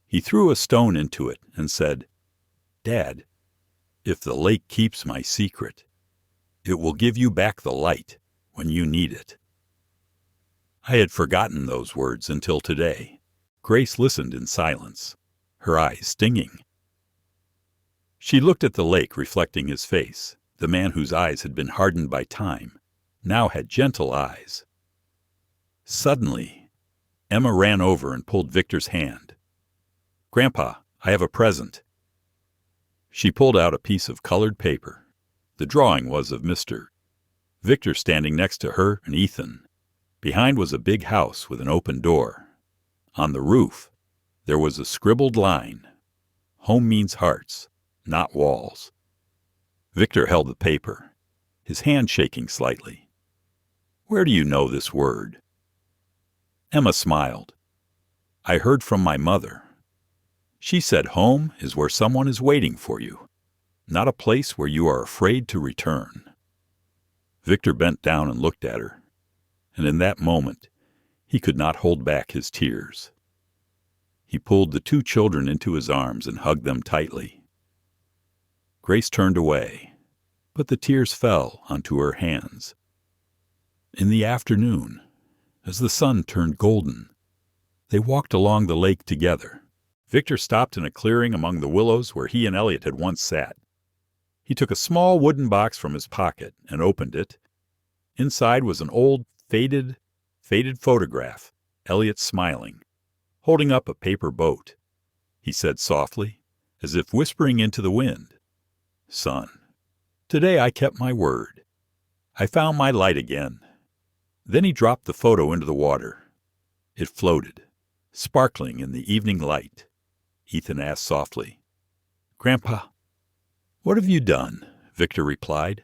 He threw a stone into it and said, "Dad, if the lake keeps my secret, it will give you back the light when you need it." I had forgotten those words until today. Grace listened in silence, her eyes stinging. She looked at the lake reflecting his face. The man whose eyes had been hardened by time now had gentle eyes. Suddenly, Emma ran over and pulled Victor's hand. "Grandpa, I have a present." She pulled out a piece of colored paper. The drawing was of Mr. Victor standing next to her and Ethan. Behind was a big house with an open door. On the roof, there was a scribbled line. "Home means hearts, not walls." Victor held the paper, his hand shaking slightly. "Where do you know this word?" Emma smiled. "I heard from my mother. She said home is where someone is waiting for you, not a place where you are afraid to return." Victor bent down and looked at her, and in that moment he could not hold back his tears. He pulled the two children into his arms and hugged them tightly. Grace turned away, but the tears fell onto her hands. In the afternoon, as the sun turned golden, they walked along the lake together. Victor stopped in a clearing among the willows where he and Elliot had once sat. He took a small wooden box from his pocket and opened it. Inside was an old, faded photograph, Elliot smiling, holding up a paper boat. He said softly, as if whispering into the wind, "Son, today I kept my word. I found my light again." Then he dropped the photo into the water. It floated, sparkling in the evening light. Ethan asked softly, "Grandpa, what have you done?" Victor replied.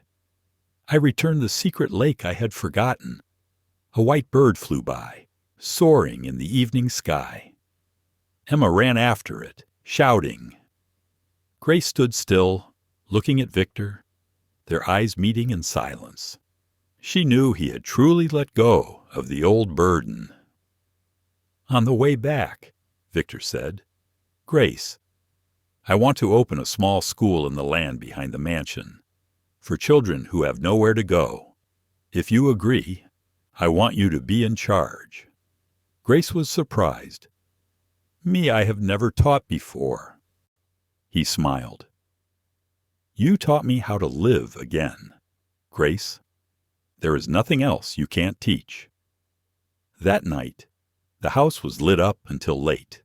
"I returned the secret lake I had forgotten." A white bird flew by, soaring in the evening sky. Emma ran after it, shouting. Grace stood still, looking at Victor, their eyes meeting in silence. She knew he had truly let go of the old burden. "On the way back," Victor said, "Grace, I want to open a small school in the land behind the mansion, for children who have nowhere to go. If you agree, I want you to be in charge." Grace was surprised. "Me, I have never taught before." He smiled. "You taught me how to live again, Grace. There is nothing else you can't teach." That night, the house was lit up until late.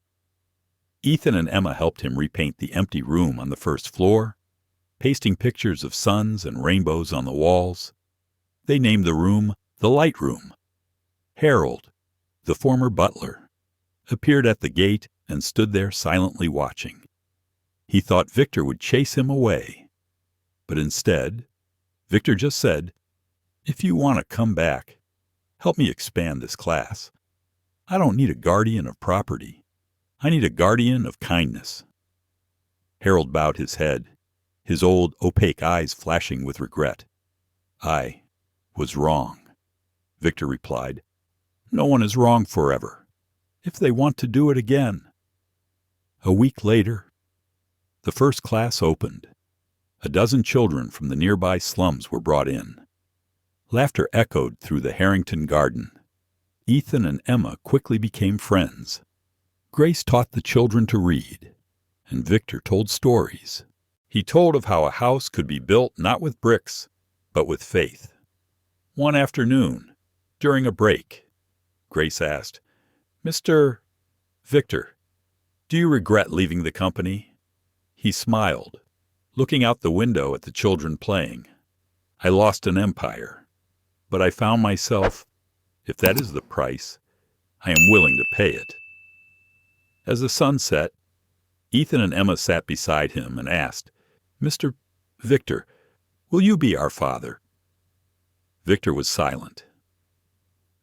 Ethan and Emma helped him repaint the empty room on the first floor, pasting pictures of suns and rainbows on the walls. They named the room the Light Room. Harold, the former butler, appeared at the gate and stood there silently watching. He thought Victor would chase him away, but instead, Victor just said, "If you want to come back, help me expand this class. I don't need a guardian of property. I need a guardian of kindness." Harold bowed his head, his old opaque eyes flashing with regret. "I was wrong," Victor replied. "No one is wrong forever, if they want to do it again." A week later, the first class opened. A dozen children from the nearby slums were brought in. Laughter echoed through the Harrington garden. Ethan and Emma quickly became friends. Grace taught the children to read, and Victor told stories. He told of how a house could be built not with bricks, but with faith. One afternoon, during a break, Grace asked, "Mr. Victor, do you regret leaving the company?" He smiled, looking out the window at the children playing. "I lost an empire, but I found myself. If that is the price, I am willing to pay it." As the sun set, Ethan and Emma sat beside him and asked, "Mr. Victor, will you be our father?" Victor was silent.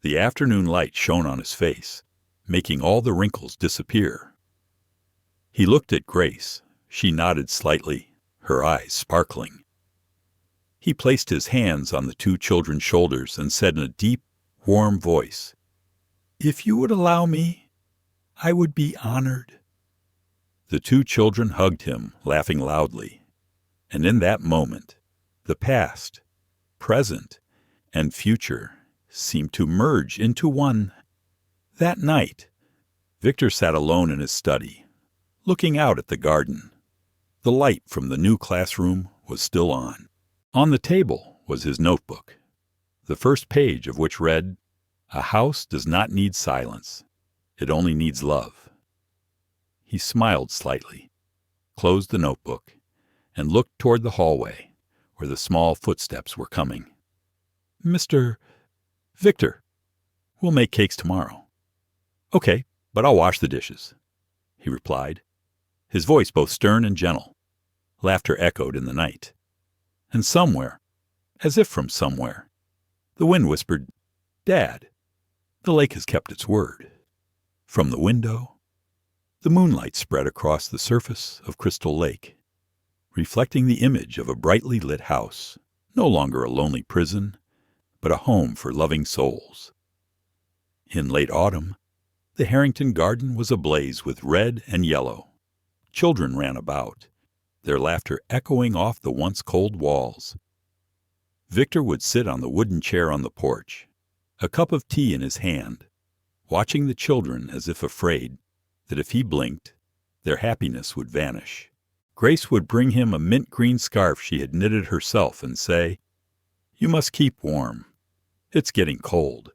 The afternoon light shone on his face, making all the wrinkles disappear. He looked at Grace. She nodded slightly, her eyes sparkling. He placed his hands on the two children's shoulders and said in a deep, warm voice, "If you would allow me, I would be honored." The two children hugged him, laughing loudly. And in that moment, the past, present, and future seemed to merge into one. That night, Victor sat alone in his study, looking out at the garden. The light from the new classroom was still on. On the table was his notebook, the first page of which read, "A house does not need silence. It only needs love." He smiled slightly, closed the notebook, and looked toward the hallway, where the small footsteps were coming. "Mr. Victor, we'll make cakes tomorrow." "Okay, but I'll wash the dishes," he replied, his voice both stern and gentle. Laughter echoed in the night. And somewhere, as if from somewhere, the wind whispered, "Dad, the lake has kept its word." From the window, the moonlight spread across the surface of Crystal Lake, reflecting the image of a brightly lit house, no longer a lonely prison, but a home for loving souls. In late autumn, the Harrington garden was ablaze with red and yellow. Children ran about, their laughter echoing off the once cold walls. Victor would sit on the wooden chair on the porch, a cup of tea in his hand, watching the children as if afraid that if he blinked, their happiness would vanish. Grace would bring him a mint green scarf she had knitted herself and say, "You must keep warm. It's getting cold."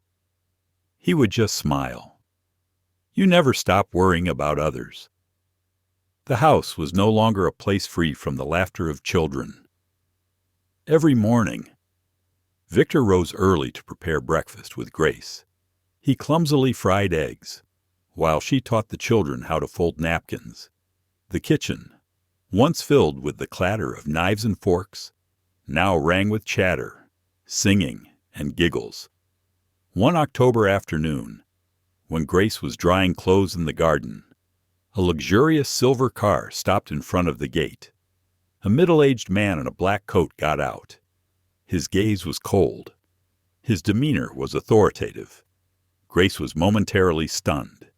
He would just smile. You never stop worrying about others. The house was no longer a place free from the laughter of children. Every morning, Victor rose early to prepare breakfast with Grace. He clumsily fried eggs, while she taught the children how to fold napkins. The kitchen, once filled with the clatter of knives and forks, now rang with chatter, singing, and giggles. One October afternoon, when Grace was drying clothes in the garden, a luxurious silver car stopped in front of the gate. A middle-aged man in a black coat got out. His gaze was cold. His demeanor was authoritative. Grace was momentarily stunned.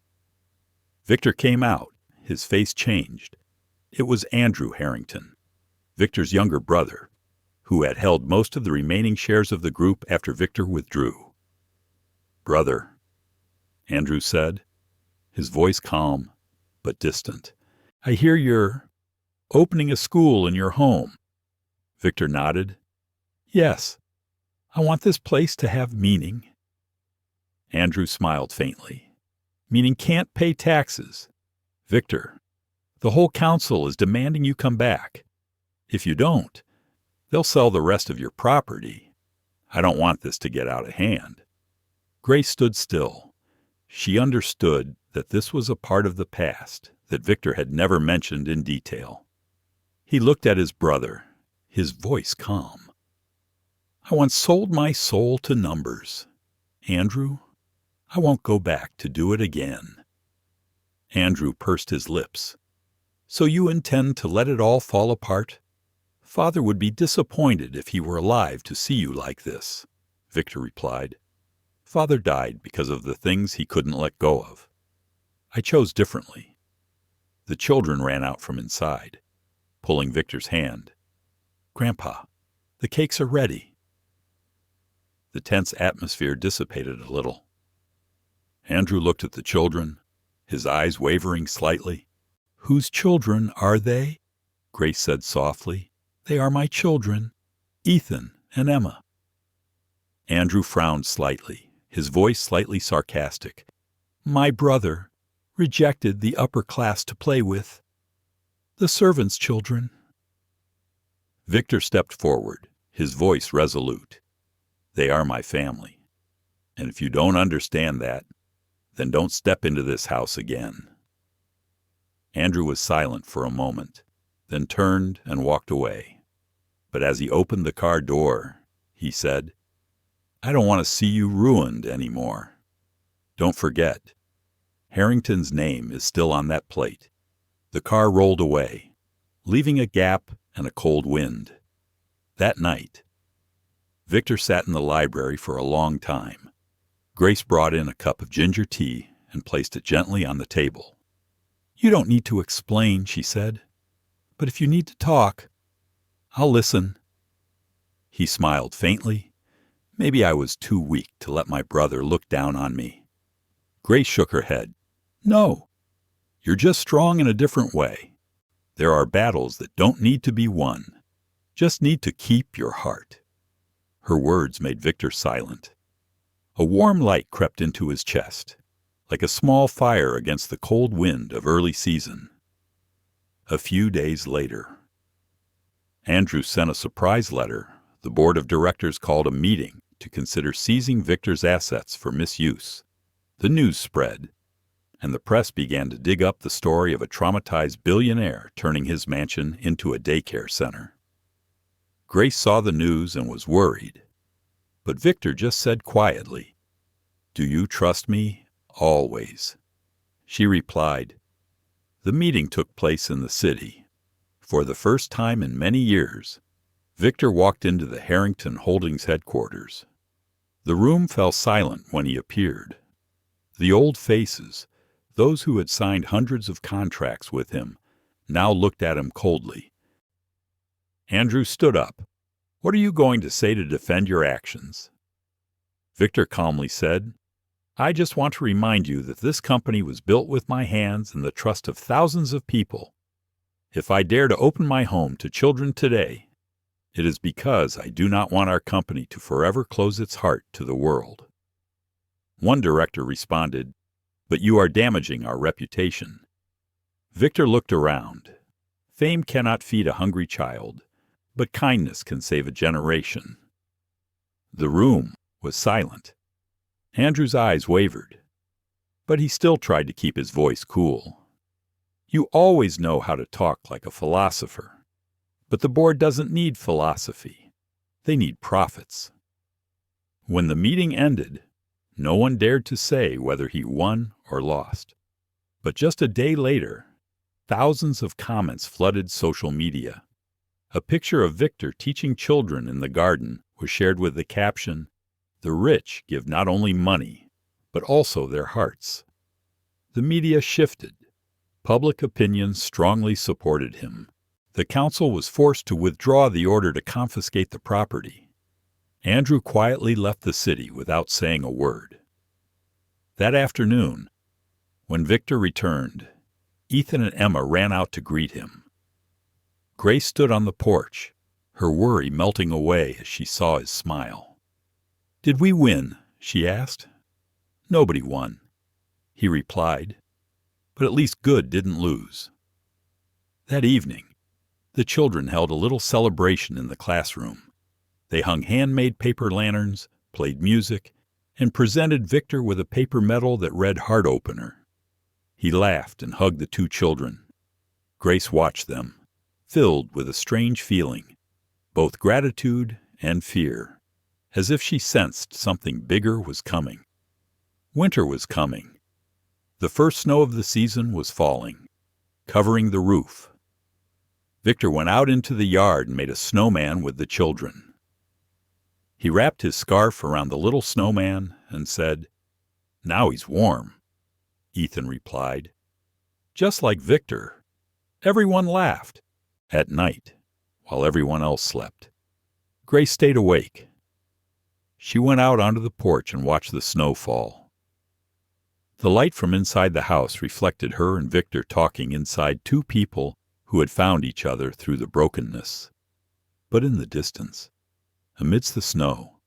Victor came out. His face changed. It was Andrew Harrington, Victor's younger brother, who had held most of the remaining shares of the group after Victor withdrew. "Brother," Andrew said, his voice calm but distant, "I hear you're opening a school in your home." Victor nodded. "Yes, I want this place to have meaning." Andrew smiled faintly. "Meaning can't pay taxes. Victor, the whole council is demanding you come back. If you don't, they'll sell the rest of your property. I don't want this to get out of hand." Grace stood still. She understood that this was a part of the past that Victor had never mentioned in detail. He looked at his brother, his voice calm. "I once sold my soul to numbers. Andrew, I won't go back to do it again." Andrew pursed his lips. "So you intend to let it all fall apart? Father would be disappointed if he were alive to see you like this," Victor replied. "Father died because of the things he couldn't let go of. I chose differently." The children ran out from inside, pulling Victor's hand. "Grandpa, the cakes are ready." The tense atmosphere dissipated a little. Andrew looked at the children, his eyes wavering slightly. "Whose children are they?" Grace said softly. "They are my children, Ethan and Emma." Andrew frowned slightly, his voice slightly sarcastic. "My brother rejected the upper class to play with. The servants' children." Victor stepped forward, his voice resolute. "They are my family. And if you don't understand that, then don't step into this house again." Andrew was silent for a moment, then turned and walked away. But as he opened the car door, he said, "I don't want to see you ruined anymore. Don't forget, Harrington's name is still on that plate." The car rolled away, leaving a gap and a cold wind. That night, Victor sat in the library for a long time. Grace brought in a cup of ginger tea and placed it gently on the table. "You don't need to explain," she said. "But if you need to talk, I'll listen." He smiled faintly. "Maybe I was too weak to let my brother look down on me." Grace shook her head. "No, you're just strong in a different way. There are battles that don't need to be won, just need to keep your heart." Her words made Victor silent. A warm light crept into his chest, like a small fire against the cold wind of early season. A few days later, Andrew sent a surprise letter. The board of directors called a meeting to consider seizing Victor's assets for misuse. The news spread, and the press began to dig up the story of a traumatized billionaire turning his mansion into a daycare center. Grace saw the news and was worried, but Victor just said quietly, "Do you trust me? Always." She replied. The meeting took place in the city. For the first time in many years, Victor walked into the Harrington Holdings headquarters. The room fell silent when he appeared. The old faces, those who had signed hundreds of contracts with him, now looked at him coldly. Andrew stood up. "What are you going to say to defend your actions?" Victor calmly said, "I just want to remind you that this company was built with my hands and the trust of thousands of people. If I dare to open my home to children today, it is because I do not want our company to forever close its heart to the world." One director responded, "But you are damaging our reputation." Victor looked around. Fame cannot feed a hungry child, but kindness can save a generation. The room was silent. Andrew's eyes wavered, but he still tried to keep his voice cool. "You always know how to talk like a philosopher, but the board doesn't need philosophy. They need profits." When the meeting ended, no one dared to say whether he won or lost. But just a day later, thousands of comments flooded social media. A picture of Victor teaching children in the garden was shared with the caption, "The rich give not only money, but also their hearts." The media shifted. Public opinion strongly supported him. The council was forced to withdraw the order to confiscate the property. Andrew quietly left the city without saying a word. That afternoon, when Victor returned, Ethan and Emma ran out to greet him. Grace stood on the porch, her worry melting away as she saw his smile. "Did we win?" she asked. "Nobody won," he replied, "but at least good didn't lose." That evening, the children held a little celebration in the classroom. They hung handmade paper lanterns, played music, and presented Victor with a paper medal that read "Heart Opener." He laughed and hugged the two children. Grace watched them, filled with a strange feeling, both gratitude and fear, as if she sensed something bigger was coming. Winter was coming. The first snow of the season was falling, covering the roof. Victor went out into the yard and made a snowman with the children. He wrapped his scarf around the little snowman and said, "Now he's warm." Ethan replied, "Just like Victor." Everyone laughed. At night, while everyone else slept, Grace stayed awake. She went out onto the porch and watched the snow fall. The light from inside the house reflected her and Victor talking inside two people who had found each other through the brokenness. But in the distance, amidst the snow,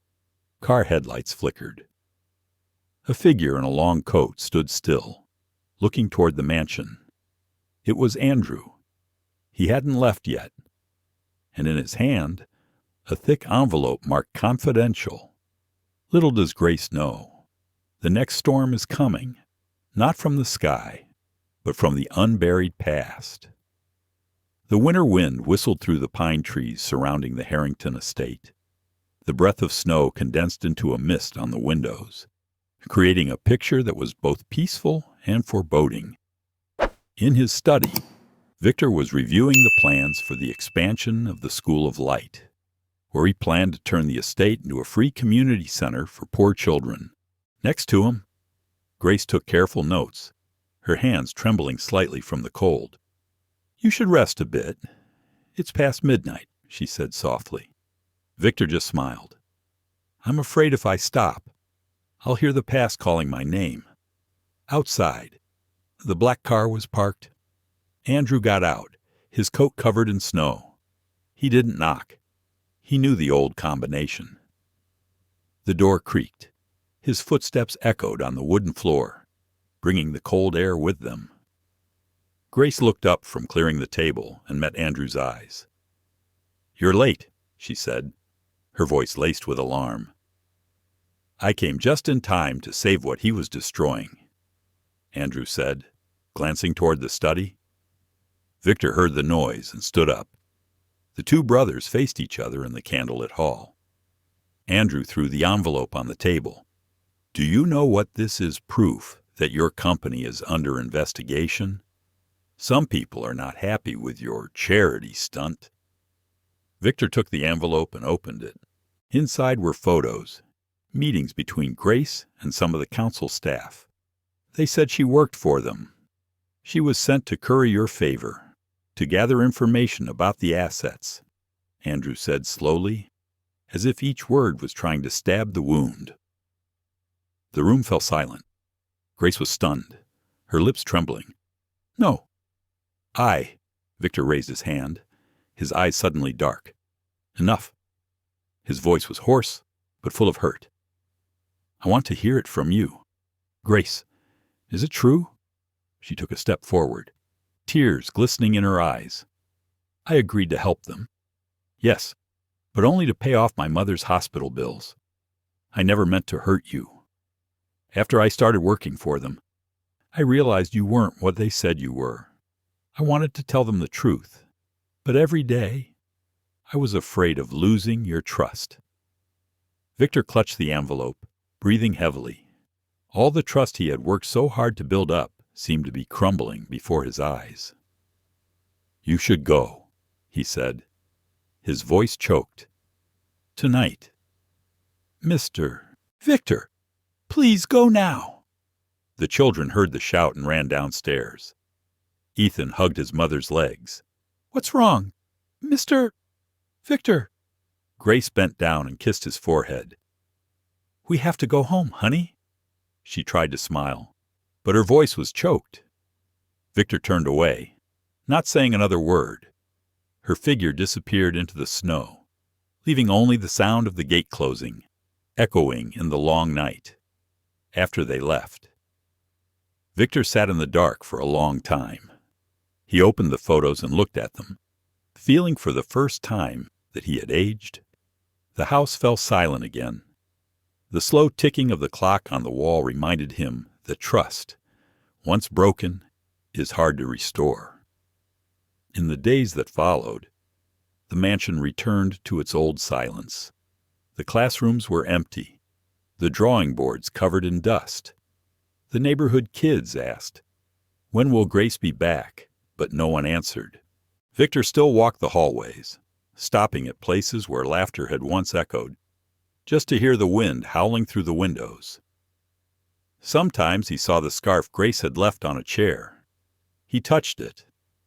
car headlights flickered. A figure in a long coat stood still, looking toward the mansion. It was Andrew. He hadn't left yet, and in his hand, a thick envelope marked "Confidential." Little does Grace know, the next storm is coming, not from the sky, but from the unburied past. The winter wind whistled through the pine trees surrounding the Harrington estate. The breath of snow condensed into a mist on the windows, creating a picture that was both peaceful and foreboding. In his study, Victor was reviewing the plans for the expansion of the School of Light, where he planned to turn the estate into a free community center for poor children. Next to him, Grace took careful notes, her hands trembling slightly from the cold. "You should rest a bit. It's past midnight," she said softly. Victor just smiled. "I'm afraid if I stop, I'll hear the past calling my name." Outside, the black car was parked. Andrew got out, his coat covered in snow. He didn't knock. He knew the old combination. The door creaked. His footsteps echoed on the wooden floor, bringing the cold air with them. Grace looked up from clearing the table and met Andrew's eyes. "You're late," she said, her voice laced with alarm. "I came just in time to save what he was destroying," Andrew said, glancing toward the study. Victor heard the noise and stood up. The two brothers faced each other in the candlelit hall. Andrew threw the envelope on the table. "Do you know what this is proof that your company is under investigation? Some people are not happy with your charity stunt." Victor took the envelope and opened it. Inside were photos, meetings between Grace and some of the council staff. They said she worked for them. She was sent to curry your favor, to gather information about the assets, Andrew said slowly, as if each word was trying to stab the wound. The room fell silent. Grace was stunned, her lips trembling. "No. Victor raised his hand, his eyes suddenly dark. "Enough." His voice was hoarse, but full of hurt. "I want to hear it from you. Grace, is it true?" She took a step forward, tears glistening in her eyes. "I agreed to help them. Yes, but only to pay off my mother's hospital bills. I never meant to hurt you. After I started working for them, I realized you weren't what they said you were. I wanted to tell them the truth, but every day, I was afraid of losing your trust." Victor clutched the envelope, breathing heavily. All the trust he had worked so hard to build up seemed to be crumbling before his eyes. "You should go," he said. His voice choked. "Tonight." Victor, please go now." The children heard the shout and ran downstairs. Ethan hugged his mother's legs. "What's wrong? Victor." Grace bent down and kissed his forehead. "We have to go home, honey." She tried to smile, but her voice was choked. Victor turned away, not saying another word. Her figure disappeared into the snow, leaving only the sound of the gate closing, echoing in the long night. After they left, Victor sat in the dark for a long time. He opened the photos and looked at them, feeling for the first time that he had aged. The house fell silent again. The slow ticking of the clock on the wall reminded him that trust, once broken, is hard to restore. In the days that followed, the mansion returned to its old silence. The classrooms were empty, the drawing boards covered in dust. The neighborhood kids asked, "When will Grace be back?" But no one answered. Victor still walked the hallways, stopping at places where laughter had once echoed, just to hear the wind howling through the windows. Sometimes he saw the scarf Grace had left on a chair. He touched it,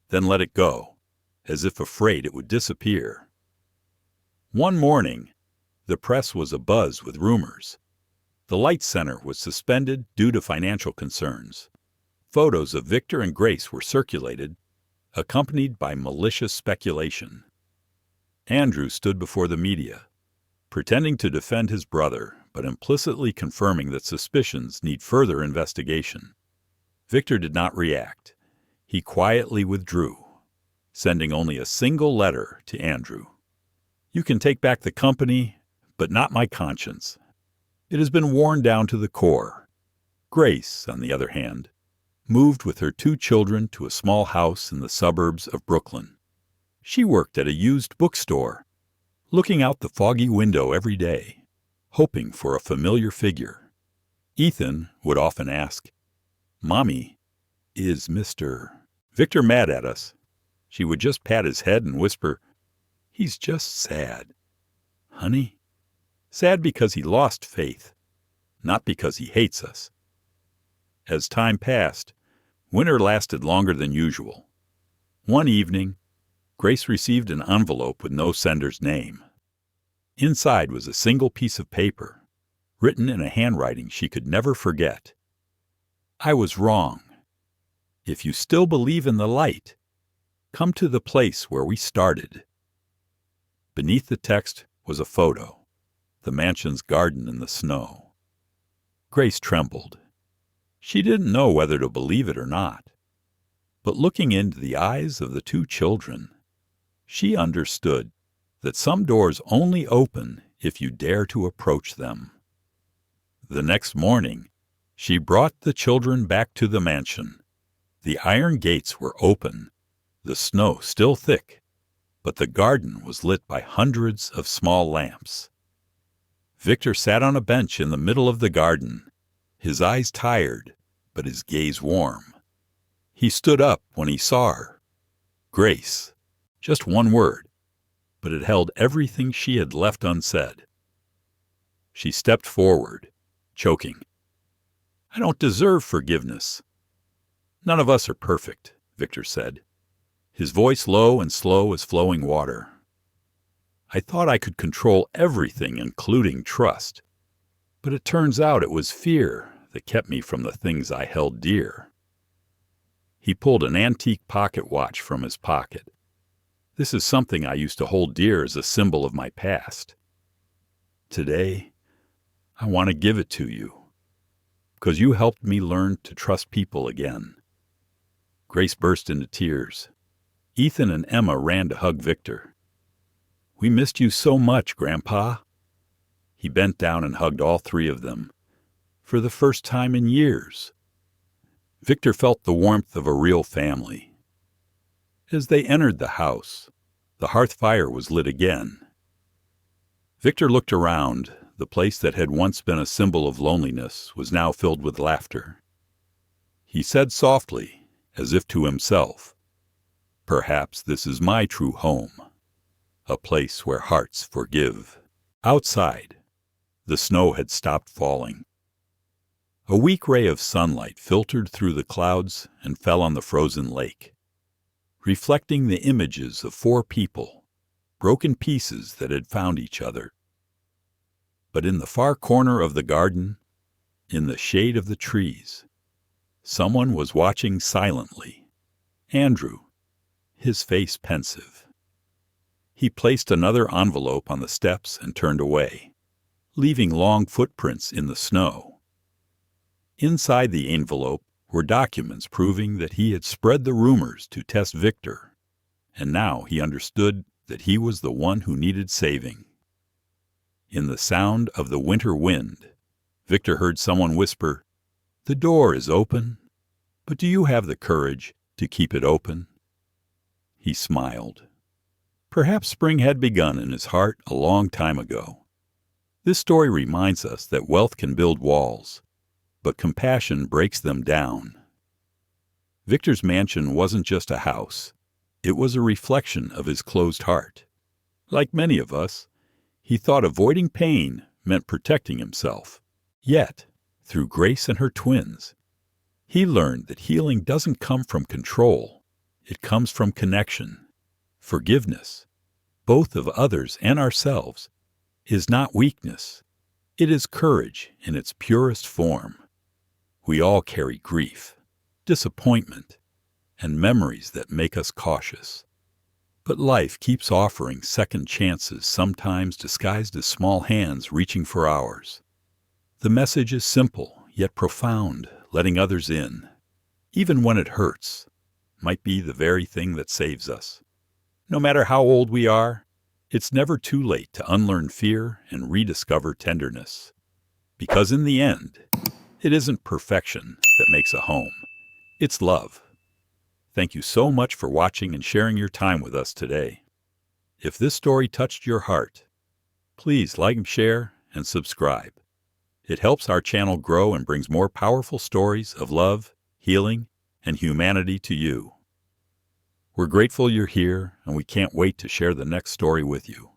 then let it go, as if afraid it would disappear. One morning, the press was abuzz with rumors. The Light Center was suspended due to financial concerns. Photos of Victor and Grace were circulated, accompanied by malicious speculation. Andrew stood before the media, pretending to defend his brother, but implicitly confirming that suspicions need further investigation. Victor did not react. He quietly withdrew, sending only a single letter to Andrew. "You can take back the company, but not my conscience. It has been worn down to the core. Grace, on the other hand, moved with her 2 children to a small house in the suburbs of Brooklyn. She worked at a used bookstore, looking out the foggy window every day, hoping for a familiar figure. Ethan would often ask, "Mommy, is Mr. Victor mad at us?" She would just pat his head and whisper, "He's just sad." "Honey?" Sad because he lost faith, not because he hates us. As time passed, winter lasted longer than usual. One evening, Grace received an envelope with no sender's name. Inside was a single piece of paper, written in a handwriting she could never forget. "I was wrong. If you still believe in the light, come to the place where we started." Beneath the text was a photo, the mansion's garden in the snow. Grace trembled. She didn't know whether to believe it or not. But looking into the eyes of the 2 children, she understood that some doors only open if you dare to approach them. The next morning, she brought the children back to the mansion. The iron gates were open, the snow still thick, but the garden was lit by hundreds of small lamps. Victor sat on a bench in the middle of the garden, his eyes tired, but his gaze warm. He stood up when he saw her. Grace. Just one word, but it held everything she had left unsaid. She stepped forward, choking. "I don't deserve forgiveness." "None of us are perfect," Victor said, his voice low and slow as flowing water. "I thought I could control everything, including trust. But it turns out it was fear that kept me from the things I held dear." He pulled an antique pocket watch from his pocket. "This is something I used to hold dear as a symbol of my past. Today, I want to give it to you, because you helped me learn to trust people again." Grace burst into tears. Ethan and Emma ran to hug Victor. "We missed you so much, Grandpa." He bent down and hugged all 3 of them, for the first time in years. Victor felt the warmth of a real family. As they entered the house, the hearth fire was lit again. Victor looked around. The place that had once been a symbol of loneliness was now filled with laughter. He said softly, as if to himself, "Perhaps this is my true home, a place where hearts forgive." Outside, the snow had stopped falling. A weak ray of sunlight filtered through the clouds and fell on the frozen lake, reflecting the images of 4 people, broken pieces that had found each other. But in the far corner of the garden, in the shade of the trees, someone was watching silently. Andrew, his face pensive. He placed another envelope on the steps and turned away, leaving long footprints in the snow. Inside the envelope were documents proving that he had spread the rumors to test Victor, and now he understood that he was the one who needed saving. In the sound of the winter wind, Victor heard someone whisper, "The door is open, but do you have the courage to keep it open?" He smiled. Perhaps spring had begun in his heart a long time ago. This story reminds us that wealth can build walls, but compassion breaks them down. Victor's mansion wasn't just a house. It was a reflection of his closed heart. Like many of us, he thought avoiding pain meant protecting himself. Yet, through Grace and her twins, he learned that healing doesn't come from control. It comes from connection. Forgiveness, both of others and ourselves, is not weakness. It is courage in its purest form. We all carry grief, disappointment, and memories that make us cautious. But life keeps offering second chances, sometimes disguised as small hands reaching for ours. The message is simple, yet profound, letting others in, even when it hurts, might be the very thing that saves us. No matter how old we are, it's never too late to unlearn fear and rediscover tenderness. Because in the end, it isn't perfection that makes a home. It's love. Thank you so much for watching and sharing your time with us today. If this story touched your heart, please like, share, and subscribe. It helps our channel grow and brings more powerful stories of love, healing, and humanity to you. We're grateful you're here, and we can't wait to share the next story with you.